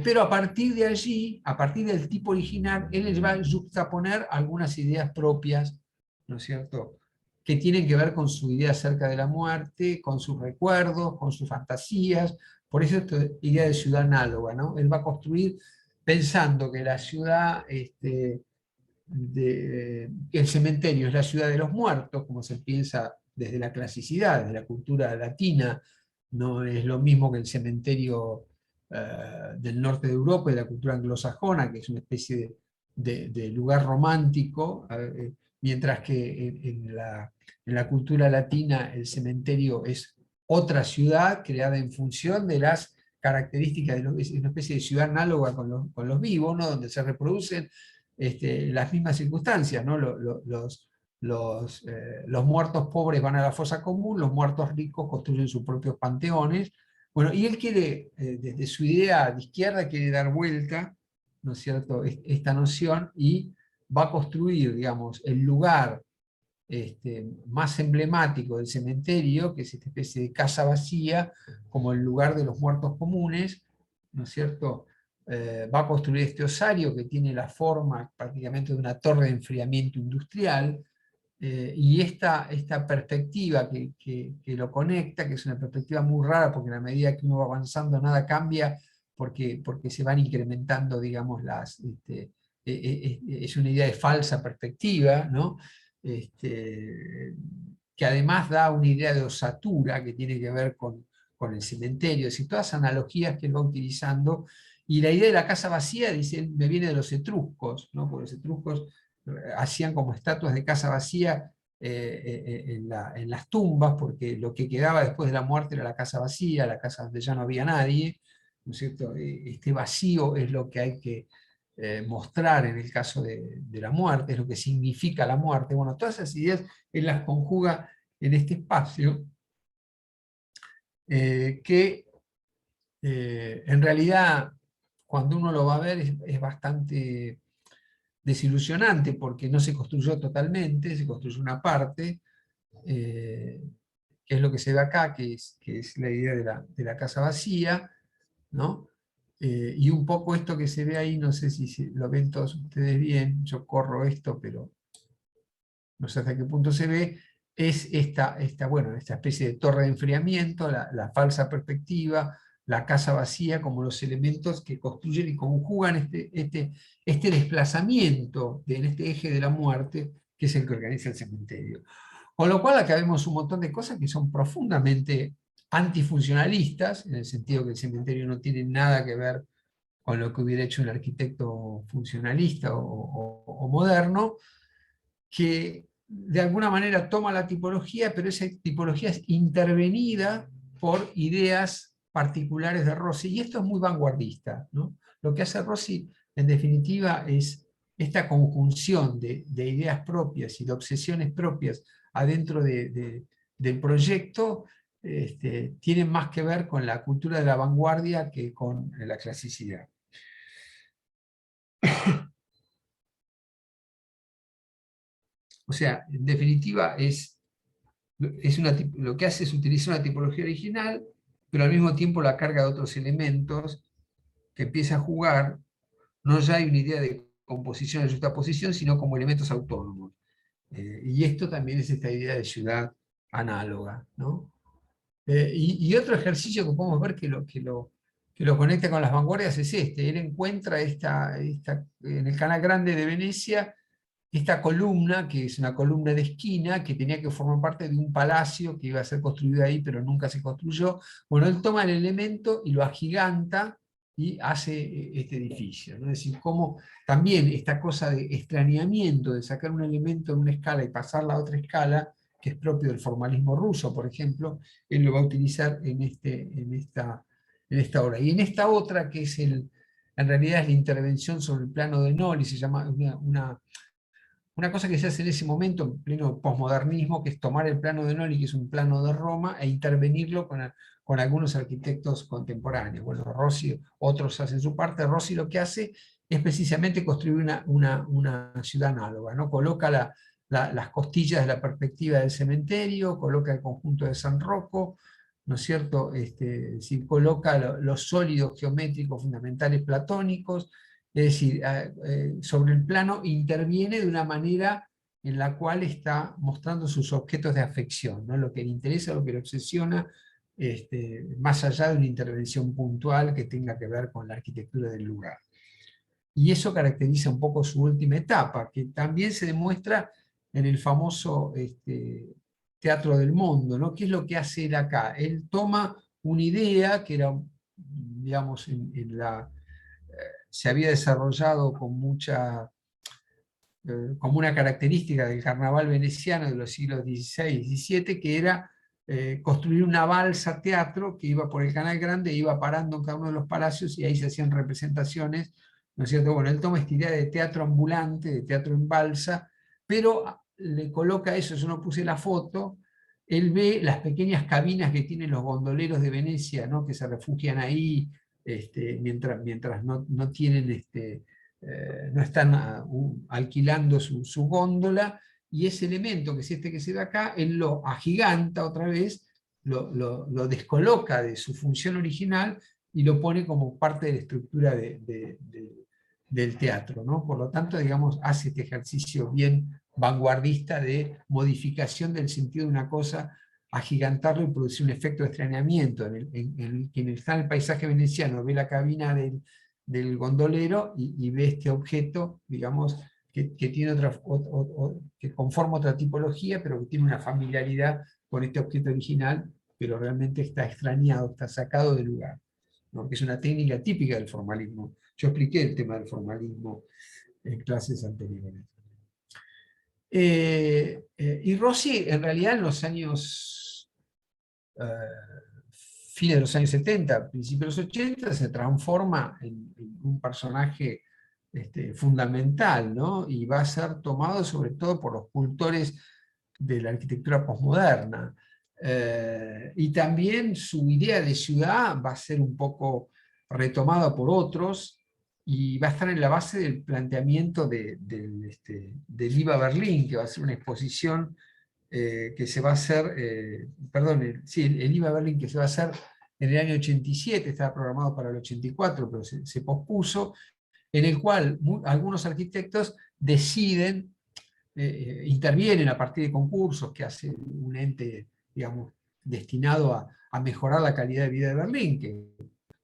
Pero a partir de allí, a partir del tipo original, él les va a juxtaponer algunas ideas propias, ¿no es cierto?, que tienen que ver con su idea acerca de la muerte, con sus recuerdos, con sus fantasías. Por eso esta idea de ciudad análoga, ¿no? Él va a construir pensando que la ciudad, que el cementerio es la ciudad de los muertos, como se piensa desde la clasicidad, desde la cultura latina, no es lo mismo que el cementerio del norte de Europa y de la cultura anglosajona, que es una especie de lugar romántico, mientras que en la cultura latina el cementerio es otra ciudad creada en función de las características, es una especie de ciudad análoga con los vivos, ¿no? Donde se reproducen las mismas circunstancias, ¿no? Los muertos pobres van a la fosa común, los muertos ricos construyen sus propios panteones. Bueno, y él quiere, desde su idea de izquierda, quiere dar vuelta, ¿no es cierto?, esta noción, y va a construir, digamos, el lugar más emblemático del cementerio, que es esta especie de casa vacía, como el lugar de los muertos comunes, ¿no es cierto? Va a construir este osario que tiene la forma prácticamente de una torre de enfriamiento industrial, y esta perspectiva que lo conecta, que es una perspectiva muy rara, porque a la medida que uno va avanzando nada cambia, porque se van incrementando, digamos, es una idea de falsa perspectiva, ¿no? Que además da una idea de osatura que tiene que ver con el cementerio, es decir, todas analogías que él va utilizando. Y la idea de la casa vacía, dice, me viene de los etruscos, ¿no? Porque los etruscos hacían como estatuas de casa vacía en las tumbas, porque lo que quedaba después de la muerte era la casa vacía, la casa donde ya no había nadie, ¿no es cierto? Este vacío es lo que hay que mostrar en el caso de la muerte, es lo que significa la muerte. Bueno, todas esas ideas él las conjuga en este espacio, que en realidad, cuando uno lo va a ver, es bastante desilusionante, porque no se construyó totalmente, se construyó una parte, que es lo que se ve acá, que es la idea de la casa vacía, ¿no? Y un poco esto que se ve ahí, no sé si lo ven todos ustedes bien, yo corro esto, pero no sé hasta qué punto se ve, es bueno, esta especie de torre de enfriamiento, la falsa perspectiva, la casa vacía, como los elementos que construyen y conjugan este desplazamiento en este eje de la muerte, que es el que organiza el cementerio. Con lo cual acá vemos un montón de cosas que son profundamente antifuncionalistas, en el sentido que el cementerio no tiene nada que ver con lo que hubiera hecho un arquitecto funcionalista o moderno, que de alguna manera toma la tipología, pero esa tipología es intervenida por ideas particulares de Rossi, y esto es muy vanguardista, ¿no? Lo que hace Rossi, en definitiva, es esta conjunción de ideas propias y de obsesiones propias adentro del proyecto, tienen más que ver con la cultura de la vanguardia que con la clasicidad. O sea, en definitiva, lo que hace es utilizar una tipología original, pero al mismo tiempo la carga de otros elementos que empieza a jugar. No ya hay una idea de composición de justaposición, sino como elementos autónomos. Y esto también es esta idea de ciudad análoga, ¿no? Y otro ejercicio que podemos ver que lo conecta con las vanguardias es este. Él encuentra en el Canal Grande de Venecia esta columna, que es una columna de esquina, que tenía que formar parte de un palacio que iba a ser construido ahí, pero nunca se construyó. Bueno, él toma el elemento y lo agiganta y hace este edificio, ¿no? Es decir, cómo también esta cosa de extrañamiento, de sacar un elemento de una escala y pasarla a otra escala, que es propio del formalismo ruso, por ejemplo, él lo va a utilizar en esta obra. Y en esta otra, que es en realidad es la intervención sobre el plano de Noli, se llama una cosa que se hace en ese momento, en pleno posmodernismo, que es tomar el plano de Noli, que es un plano de Roma, e intervenirlo con algunos arquitectos contemporáneos. Bueno, Rossi, otros hacen su parte. Rossi lo que hace es precisamente construir una ciudad análoga, ¿no? Coloca las costillas de la perspectiva del cementerio, coloca el conjunto de San Rocco, ¿no es cierto? Coloca los sólidos geométricos fundamentales platónicos, es decir, sobre el plano interviene de una manera en la cual está mostrando sus objetos de afección, ¿no? Lo que le interesa, lo que le obsesiona, más allá de una intervención puntual que tenga que ver con la arquitectura del lugar. Y eso caracteriza un poco su última etapa, que también se demuestra en el famoso Teatro del Mundo, ¿no? ¿Qué es lo que hace él acá? Él toma una idea que era, digamos, se había desarrollado con mucha, como una característica del carnaval veneciano de los siglos XVI y XVII, que era construir una balsa teatro que iba por el Canal Grande, iba parando en cada uno de los palacios y ahí se hacían representaciones, ¿no es cierto? Bueno, él toma esta idea de teatro ambulante, de teatro en balsa, pero le coloca eso, yo no puse la foto, él ve las pequeñas cabinas que tienen los gondoleros de Venecia, ¿no? Que se refugian ahí mientras no tienen no están alquilando su góndola, y ese elemento, que es este que se ve acá, él lo agiganta otra vez, lo descoloca de su función original y lo pone como parte de la estructura del teatro, ¿no? Por lo tanto, digamos, hace este ejercicio bien vanguardista de modificación del sentido de una cosa, agigantarlo y producir un efecto de extrañamiento. Quien está en el paisaje veneciano ve la cabina del gondolero y ve este objeto, digamos, que tiene que conforma otra tipología, pero que tiene una familiaridad con este objeto original, pero realmente está extrañado, está sacado del lugar, ¿no? Que es una técnica típica del formalismo. Yo expliqué el tema del formalismo en clases anteriores. Y Rossi, en realidad, en los años fines de los años 70, principios de los 80, se transforma en un personaje fundamental, ¿no? Y va a ser tomado sobre todo por los cultores de la arquitectura posmoderna. Y también su idea de ciudad va a ser un poco retomada por otros y va a estar en la base del planteamiento del IVA Berlín, que va a ser una exposición que se va a hacer, perdón, sí, el IVA Berlín que se va a hacer en el año 87, estaba programado para el 84, pero se pospuso, en el cual algunos arquitectos deciden, intervienen a partir de concursos que hace un ente, digamos, destinado a mejorar la calidad de vida de Berlín, que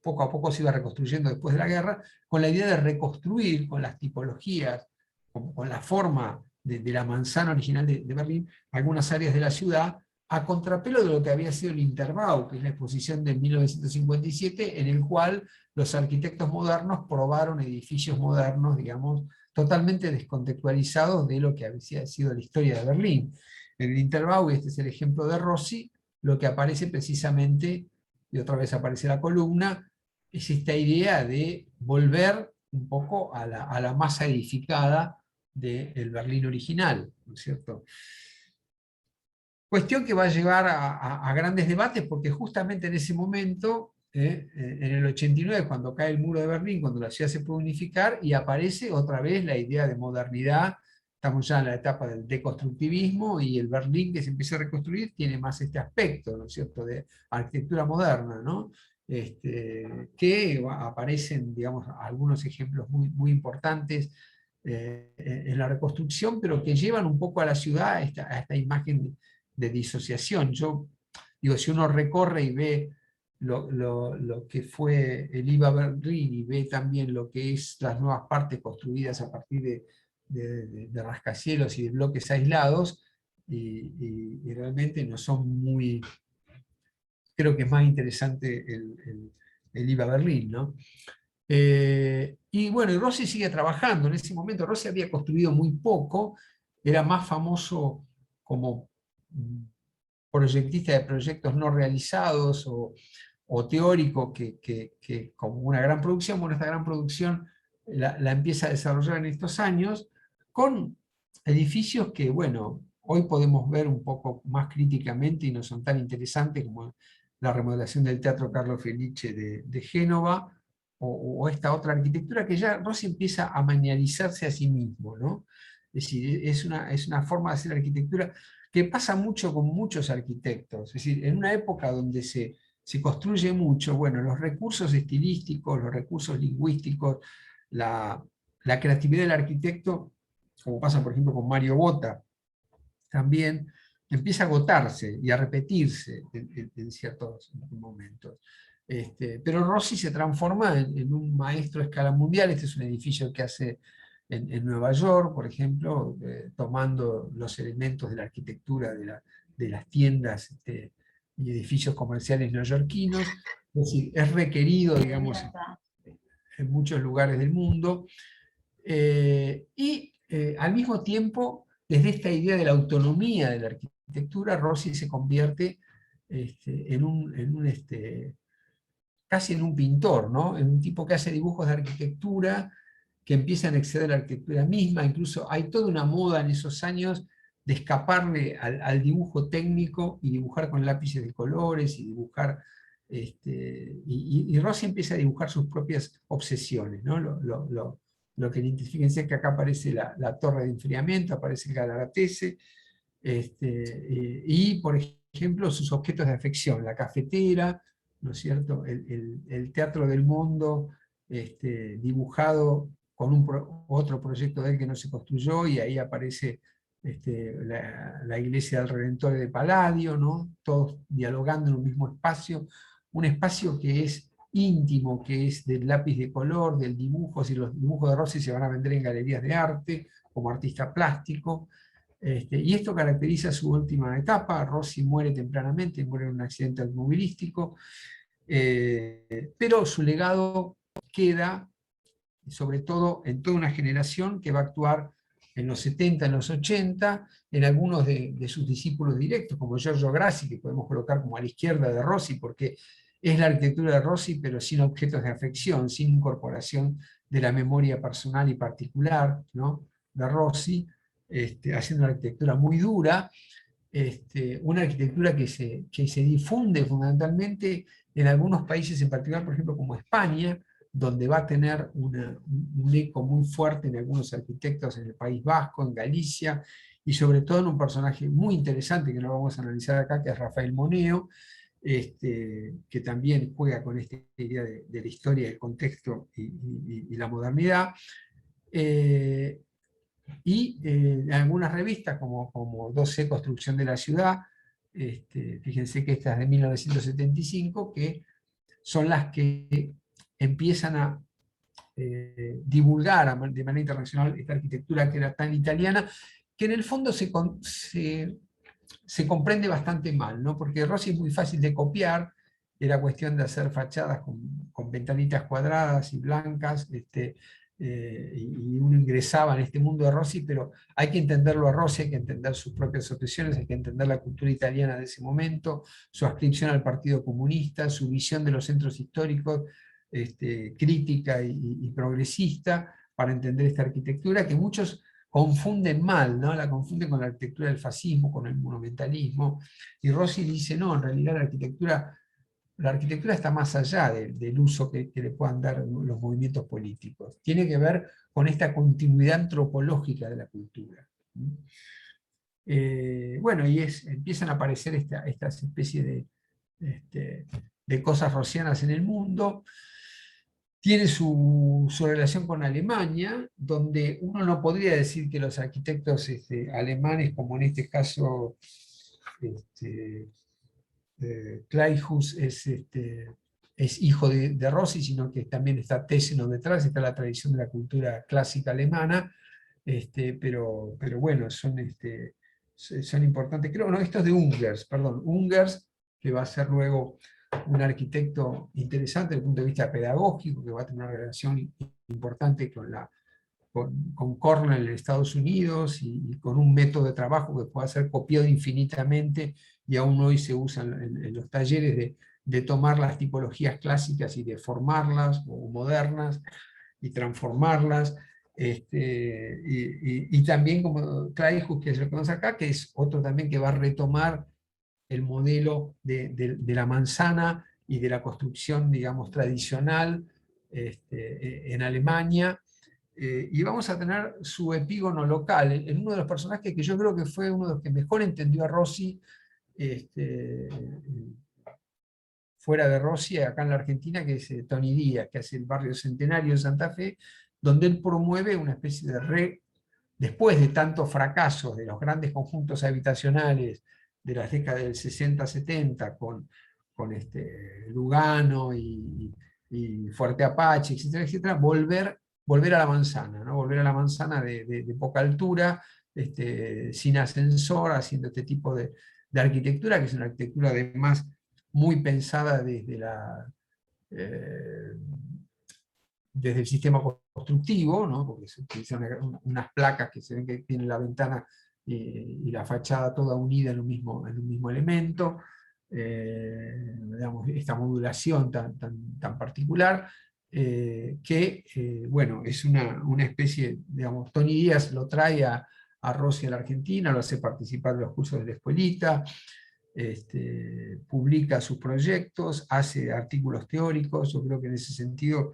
poco a poco se iba reconstruyendo después de la guerra, con la idea de reconstruir con las tipologías, con la forma de la manzana original de Berlín, algunas áreas de la ciudad, a contrapelo de lo que había sido el Interbau, que es la exposición de 1957, en el cual los arquitectos modernos probaron edificios modernos, digamos, totalmente descontextualizados de lo que había sido la historia de Berlín. En el Interbau, y este es el ejemplo de Rossi, lo que aparece precisamente, y otra vez aparece la columna, es esta idea de volver un poco a la masa edificada del Berlín original, ¿no es cierto? Cuestión que va a llevar a grandes debates, porque justamente en ese momento, en el 89, cuando cae el muro de Berlín, cuando la ciudad se puede unificar, y aparece otra vez la idea de modernidad, estamos ya en la etapa del deconstructivismo, y el Berlín que se empieza a reconstruir tiene más este aspecto, ¿no es cierto?, de arquitectura moderna, ¿no? Que aparecen, digamos, algunos ejemplos muy, muy importantes en la reconstrucción, pero que llevan un poco a la ciudad a esta imagen de disociación. Yo digo, si uno recorre y ve lo que fue el IVA Berlín y ve también lo que es las nuevas partes construidas a partir de rascacielos y de bloques aislados, y realmente no son muy... Creo que es más interesante el IVA Berlín, ¿no? Y bueno, y Rossi sigue trabajando. En ese momento Rossi había construido muy poco, era más famoso como proyectista de proyectos no realizados o teórico que como una gran producción. Bueno, esta gran producción la empieza a desarrollar en estos años con edificios que, bueno, hoy podemos ver un poco más críticamente y no son tan interesantes como la remodelación del Teatro Carlo Felice de Génova, o esta otra arquitectura que ya Rossi empieza a manualizarse a sí mismo, ¿no? Es decir, es una forma de hacer arquitectura que pasa mucho con muchos arquitectos. Es decir, en una época donde se construye mucho, bueno, los recursos estilísticos, los recursos lingüísticos, la creatividad del arquitecto, como pasa por ejemplo con Mario Botta, también empieza a agotarse y a repetirse en ciertos momentos. Pero Rossi se transforma en un maestro a escala mundial. Este es un edificio que hace en Nueva York, por ejemplo, tomando los elementos de la arquitectura de las tiendas y edificios comerciales neoyorquinos. Es decir, es requerido, digamos, en muchos lugares del mundo. Al mismo tiempo, desde esta idea de la autonomía de la arquitectura, Rossi se convierte casi en un pintor, ¿no? En un tipo que hace dibujos de arquitectura que empiezan a exceder la arquitectura misma. Incluso hay toda una moda en esos años de escaparle al dibujo técnico y dibujar con lápices de colores y dibujar. Y Rossi empieza a dibujar sus propias obsesiones, ¿no? Lo que identifíquense que acá aparece la torre de enfriamiento, aparece el Galaratese, y por ejemplo sus objetos de afección, la cafetera, ¿no es cierto? El Teatro del Mundo, dibujado con otro proyecto de él que no se construyó, y ahí aparece la iglesia del Redentor de Palladio, ¿no? Todos dialogando en un mismo espacio, un espacio que es íntimo, que es del lápiz de color, del dibujo. Si los dibujos de Rossi se van a vender en galerías de arte como artista plástico. Y esto caracteriza su última etapa. Rossi muere tempranamente, muere en un accidente automovilístico, pero su legado queda sobre todo en toda una generación que va a actuar en los 70, en los 80, en algunos de sus discípulos directos, como Giorgio Grassi, que podemos colocar como a la izquierda de Rossi, porque es la arquitectura de Rossi, pero sin objetos de afección, sin incorporación de la memoria personal y particular, ¿no?, de Rossi, haciendo una arquitectura muy dura, una arquitectura que se difunde fundamentalmente en algunos países en particular, por ejemplo, como España, donde va a tener un eco muy fuerte en algunos arquitectos en el País Vasco, en Galicia, y sobre todo en un personaje muy interesante que no vamos a analizar acá, que es Rafael Moneo, que también juega con esta idea de la historia, el contexto y la modernidad. En algunas revistas, como 12 Construcción de la Ciudad, fíjense que esta es de 1975, que son las que empiezan a divulgar de manera internacional esta arquitectura que era tan italiana, que en el fondo se comprende bastante mal, ¿no? Porque Rossi es muy fácil de copiar, era cuestión de hacer fachadas con ventanitas cuadradas y blancas, y uno ingresaba en este mundo de Rossi, pero hay que entenderlo a Rossi, hay que entender sus propias obsesiones, hay que entender la cultura italiana de ese momento, su adscripción al Partido Comunista, su visión de los centros históricos, crítica y progresista, para entender esta arquitectura que muchos confunden mal, ¿no? La confunden con la arquitectura del fascismo, con el monumentalismo, y Rossi dice, no, en realidad la arquitectura está más allá del uso que le puedan dar los movimientos políticos. Tiene que ver con esta continuidad antropológica de la cultura. Bueno, y empiezan a aparecer estas especies de cosas rosianas en el mundo. Tiene su relación con Alemania, donde uno no podría decir que los arquitectos alemanes, como en este caso Clayhus, es hijo de Rossi, sino que también está Tessenow detrás, está la tradición de la cultura clásica alemana, pero bueno, son importantes. Creo, no, esto es de Ungers, perdón, Ungers, que va a ser luego un arquitecto interesante desde el punto de vista pedagógico, que va a tener una relación importante con Cornell en Estados Unidos y con un método de trabajo que pueda ser copiado infinitamente y aún hoy se usa en los talleres de tomar las tipologías clásicas y de formarlas o modernas y transformarlas. Y también como Clavijo, que se lo conoce acá, que es otro también que va a retomar el modelo de la manzana y de la construcción, digamos, tradicional en Alemania. Y vamos a tener su epígono local en uno de los personajes que yo creo que fue uno de los que mejor entendió a Rossi, este, fuera de Rossi, acá en la Argentina, que es Tony Díaz, que hace el barrio Centenario de Santa Fe, donde él promueve una especie de después de tantos fracasos de los grandes conjuntos habitacionales de las décadas del 60-70, con Lugano y Fuerte Apache, etcétera, etcétera, volver a la manzana, ¿no? Volver a la manzana de poca altura, sin ascensor, haciendo este tipo de arquitectura, que es una arquitectura además muy pensada eh, desde el sistema constructivo, ¿no? Porque se utilizan unas placas que se ven que tienen la ventana y la fachada toda unida en un mismo elemento, digamos, esta modulación tan particular, bueno, es una especie, digamos, Tony Díaz lo trae a Rossi a la Argentina, lo hace participar de los cursos de la escuelita, publica sus proyectos, hace artículos teóricos. Yo creo que en ese sentido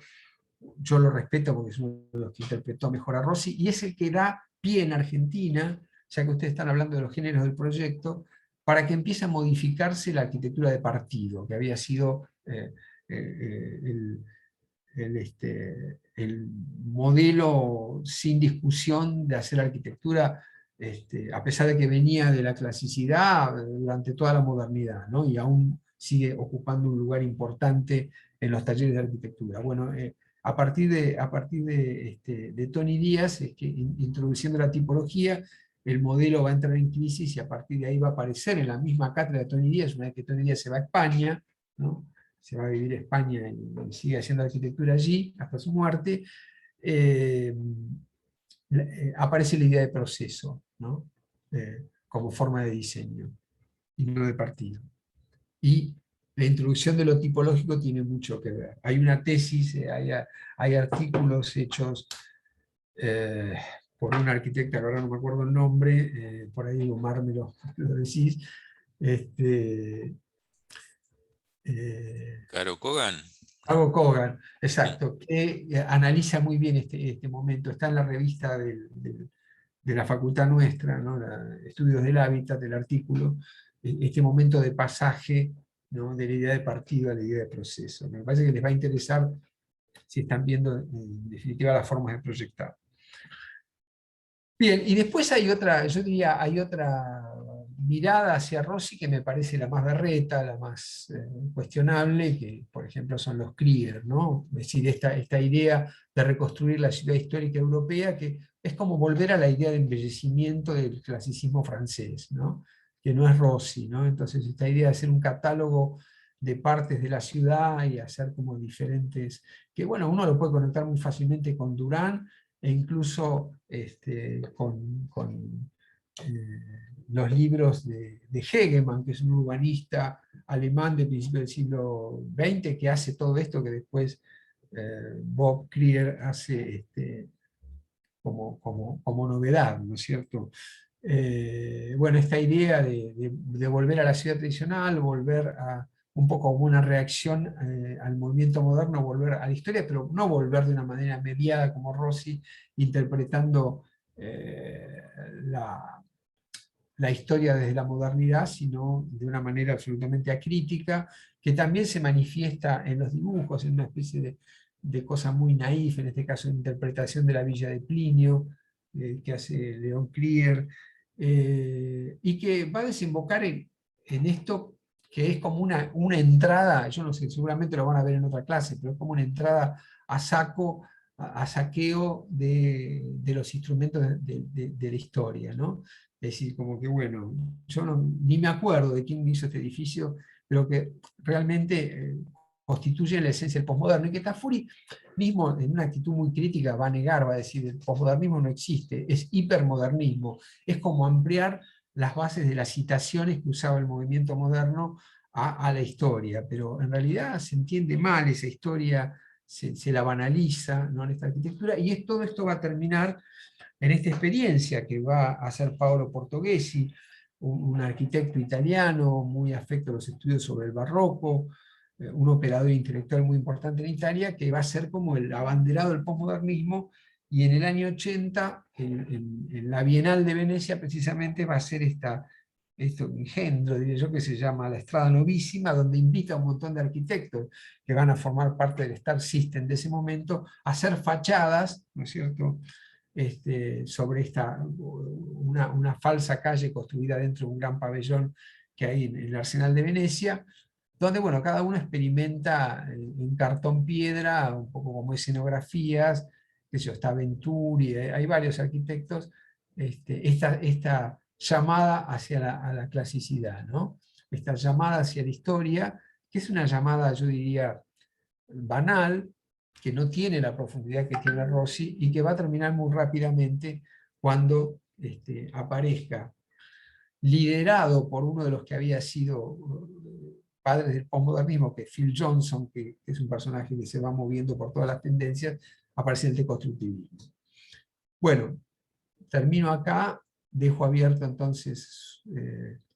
yo lo respeto porque es uno de los que interpretó mejor a Rossi, y es el que da pie en Argentina, ya que ustedes están hablando de los géneros del proyecto, para que empiece a modificarse la arquitectura de partido, que había sido el modelo sin discusión de hacer arquitectura, a pesar de que venía de la clasicidad durante toda la modernidad, ¿no? Y aún sigue ocupando un lugar importante en los talleres de arquitectura. Bueno, a partir de Tony Díaz, es que introduciendo la tipología, el modelo va a entrar en crisis y a partir de ahí va a aparecer en la misma cátedra de Tony Díaz, una vez que Tony Díaz se va a España, ¿no? Se va a vivir a España y sigue haciendo arquitectura allí hasta su muerte. eh, Aparece la idea de proceso, ¿no? Como forma de diseño y no de partido. Y la introducción de lo tipológico tiene mucho que ver. Hay una tesis, hay artículos hechos eh, por una arquitecta, que ahora no me acuerdo el nombre, por ahí Omar lo decís, este, Caro Kogan. Pago Kogan, Sí. exacto, que analiza muy bien este momento. Está en la revista de la facultad nuestra, ¿no? Estudios del Hábitat, del artículo, este momento de pasaje, ¿no? De la idea de partido a la idea de proceso. Me parece que les va a interesar si están viendo en definitiva las formas de proyectar. Bien, y después hay otra, yo diría, hay otra mirada hacia Rossi que me parece la más berreta, la más cuestionable, que por ejemplo son los Krieger, ¿no? Es decir, esta idea de reconstruir la ciudad histórica europea, que es como volver a la idea de embellecimiento del clasicismo francés, ¿no? Que no es Rossi, ¿no? Entonces esta idea de hacer un catálogo de partes de la ciudad y hacer como diferentes, que bueno, uno lo puede conectar muy fácilmente con Durán, e incluso con los libros de Hegemann, que es un urbanista alemán de principios del siglo XX, que hace todo esto que después Bob Krier hace como novedad, ¿no es cierto? Bueno, esta idea de volver a la ciudad tradicional, volver a un poco como una reacción al movimiento moderno, volver a la historia, pero no volver de una manera mediada como Rossi, interpretando la historia desde la modernidad, sino de una manera absolutamente acrítica, que también se manifiesta en los dibujos, en una especie de cosa muy naif, en este caso interpretación de la villa de Plinio, que hace León Krier, y que va a desembocar en esto que es como una entrada, yo no sé, seguramente lo van a ver en otra clase, pero es como una entrada a saco a saqueo de los instrumentos de la historia, ¿no? Es decir, como que, bueno, yo ni me acuerdo de quién hizo este edificio, pero que realmente constituye la esencia del posmoderno, y que Tafuri mismo, en una actitud muy crítica, va a negar, va a decir, el posmodernismo no existe, es hipermodernismo, es como ampliar las bases de las citaciones que usaba el movimiento moderno a la historia, pero en realidad se entiende mal esa historia, se la banaliza, ¿no?, en esta arquitectura, y todo esto va a terminar en esta experiencia que va a hacer Paolo Portoghesi, un arquitecto italiano muy afecto a los estudios sobre el barroco, un operador intelectual muy importante en Italia, que va a ser como el abanderado del posmodernismo, y en el año 80, en la Bienal de Venecia, precisamente va a ser este engendro, diría yo, que se llama la Strada Novísima, donde invita a un montón de arquitectos que van a formar parte del Star System de ese momento, a hacer fachadas, ¿no es cierto?, sobre una falsa calle construida dentro de un gran pabellón que hay en el Arsenal de Venecia, donde, bueno, cada uno experimenta en cartón piedra, un poco como escenografías, qué sé yo, está Venturi, hay varios arquitectos, esta llamada hacia a la clasicidad, ¿no? Esta llamada hacia la historia, que es una llamada, yo diría, banal, que no tiene la profundidad que tiene Rossi, y que va a terminar muy rápidamente cuando aparezca, liderado por uno de los que había sido padres del postmodernismo, que es Phil Johnson, que es un personaje que se va moviendo por todas las tendencias, aparece el deconstructivismo. Bueno, termino acá, dejo abierto entonces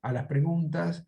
a las preguntas,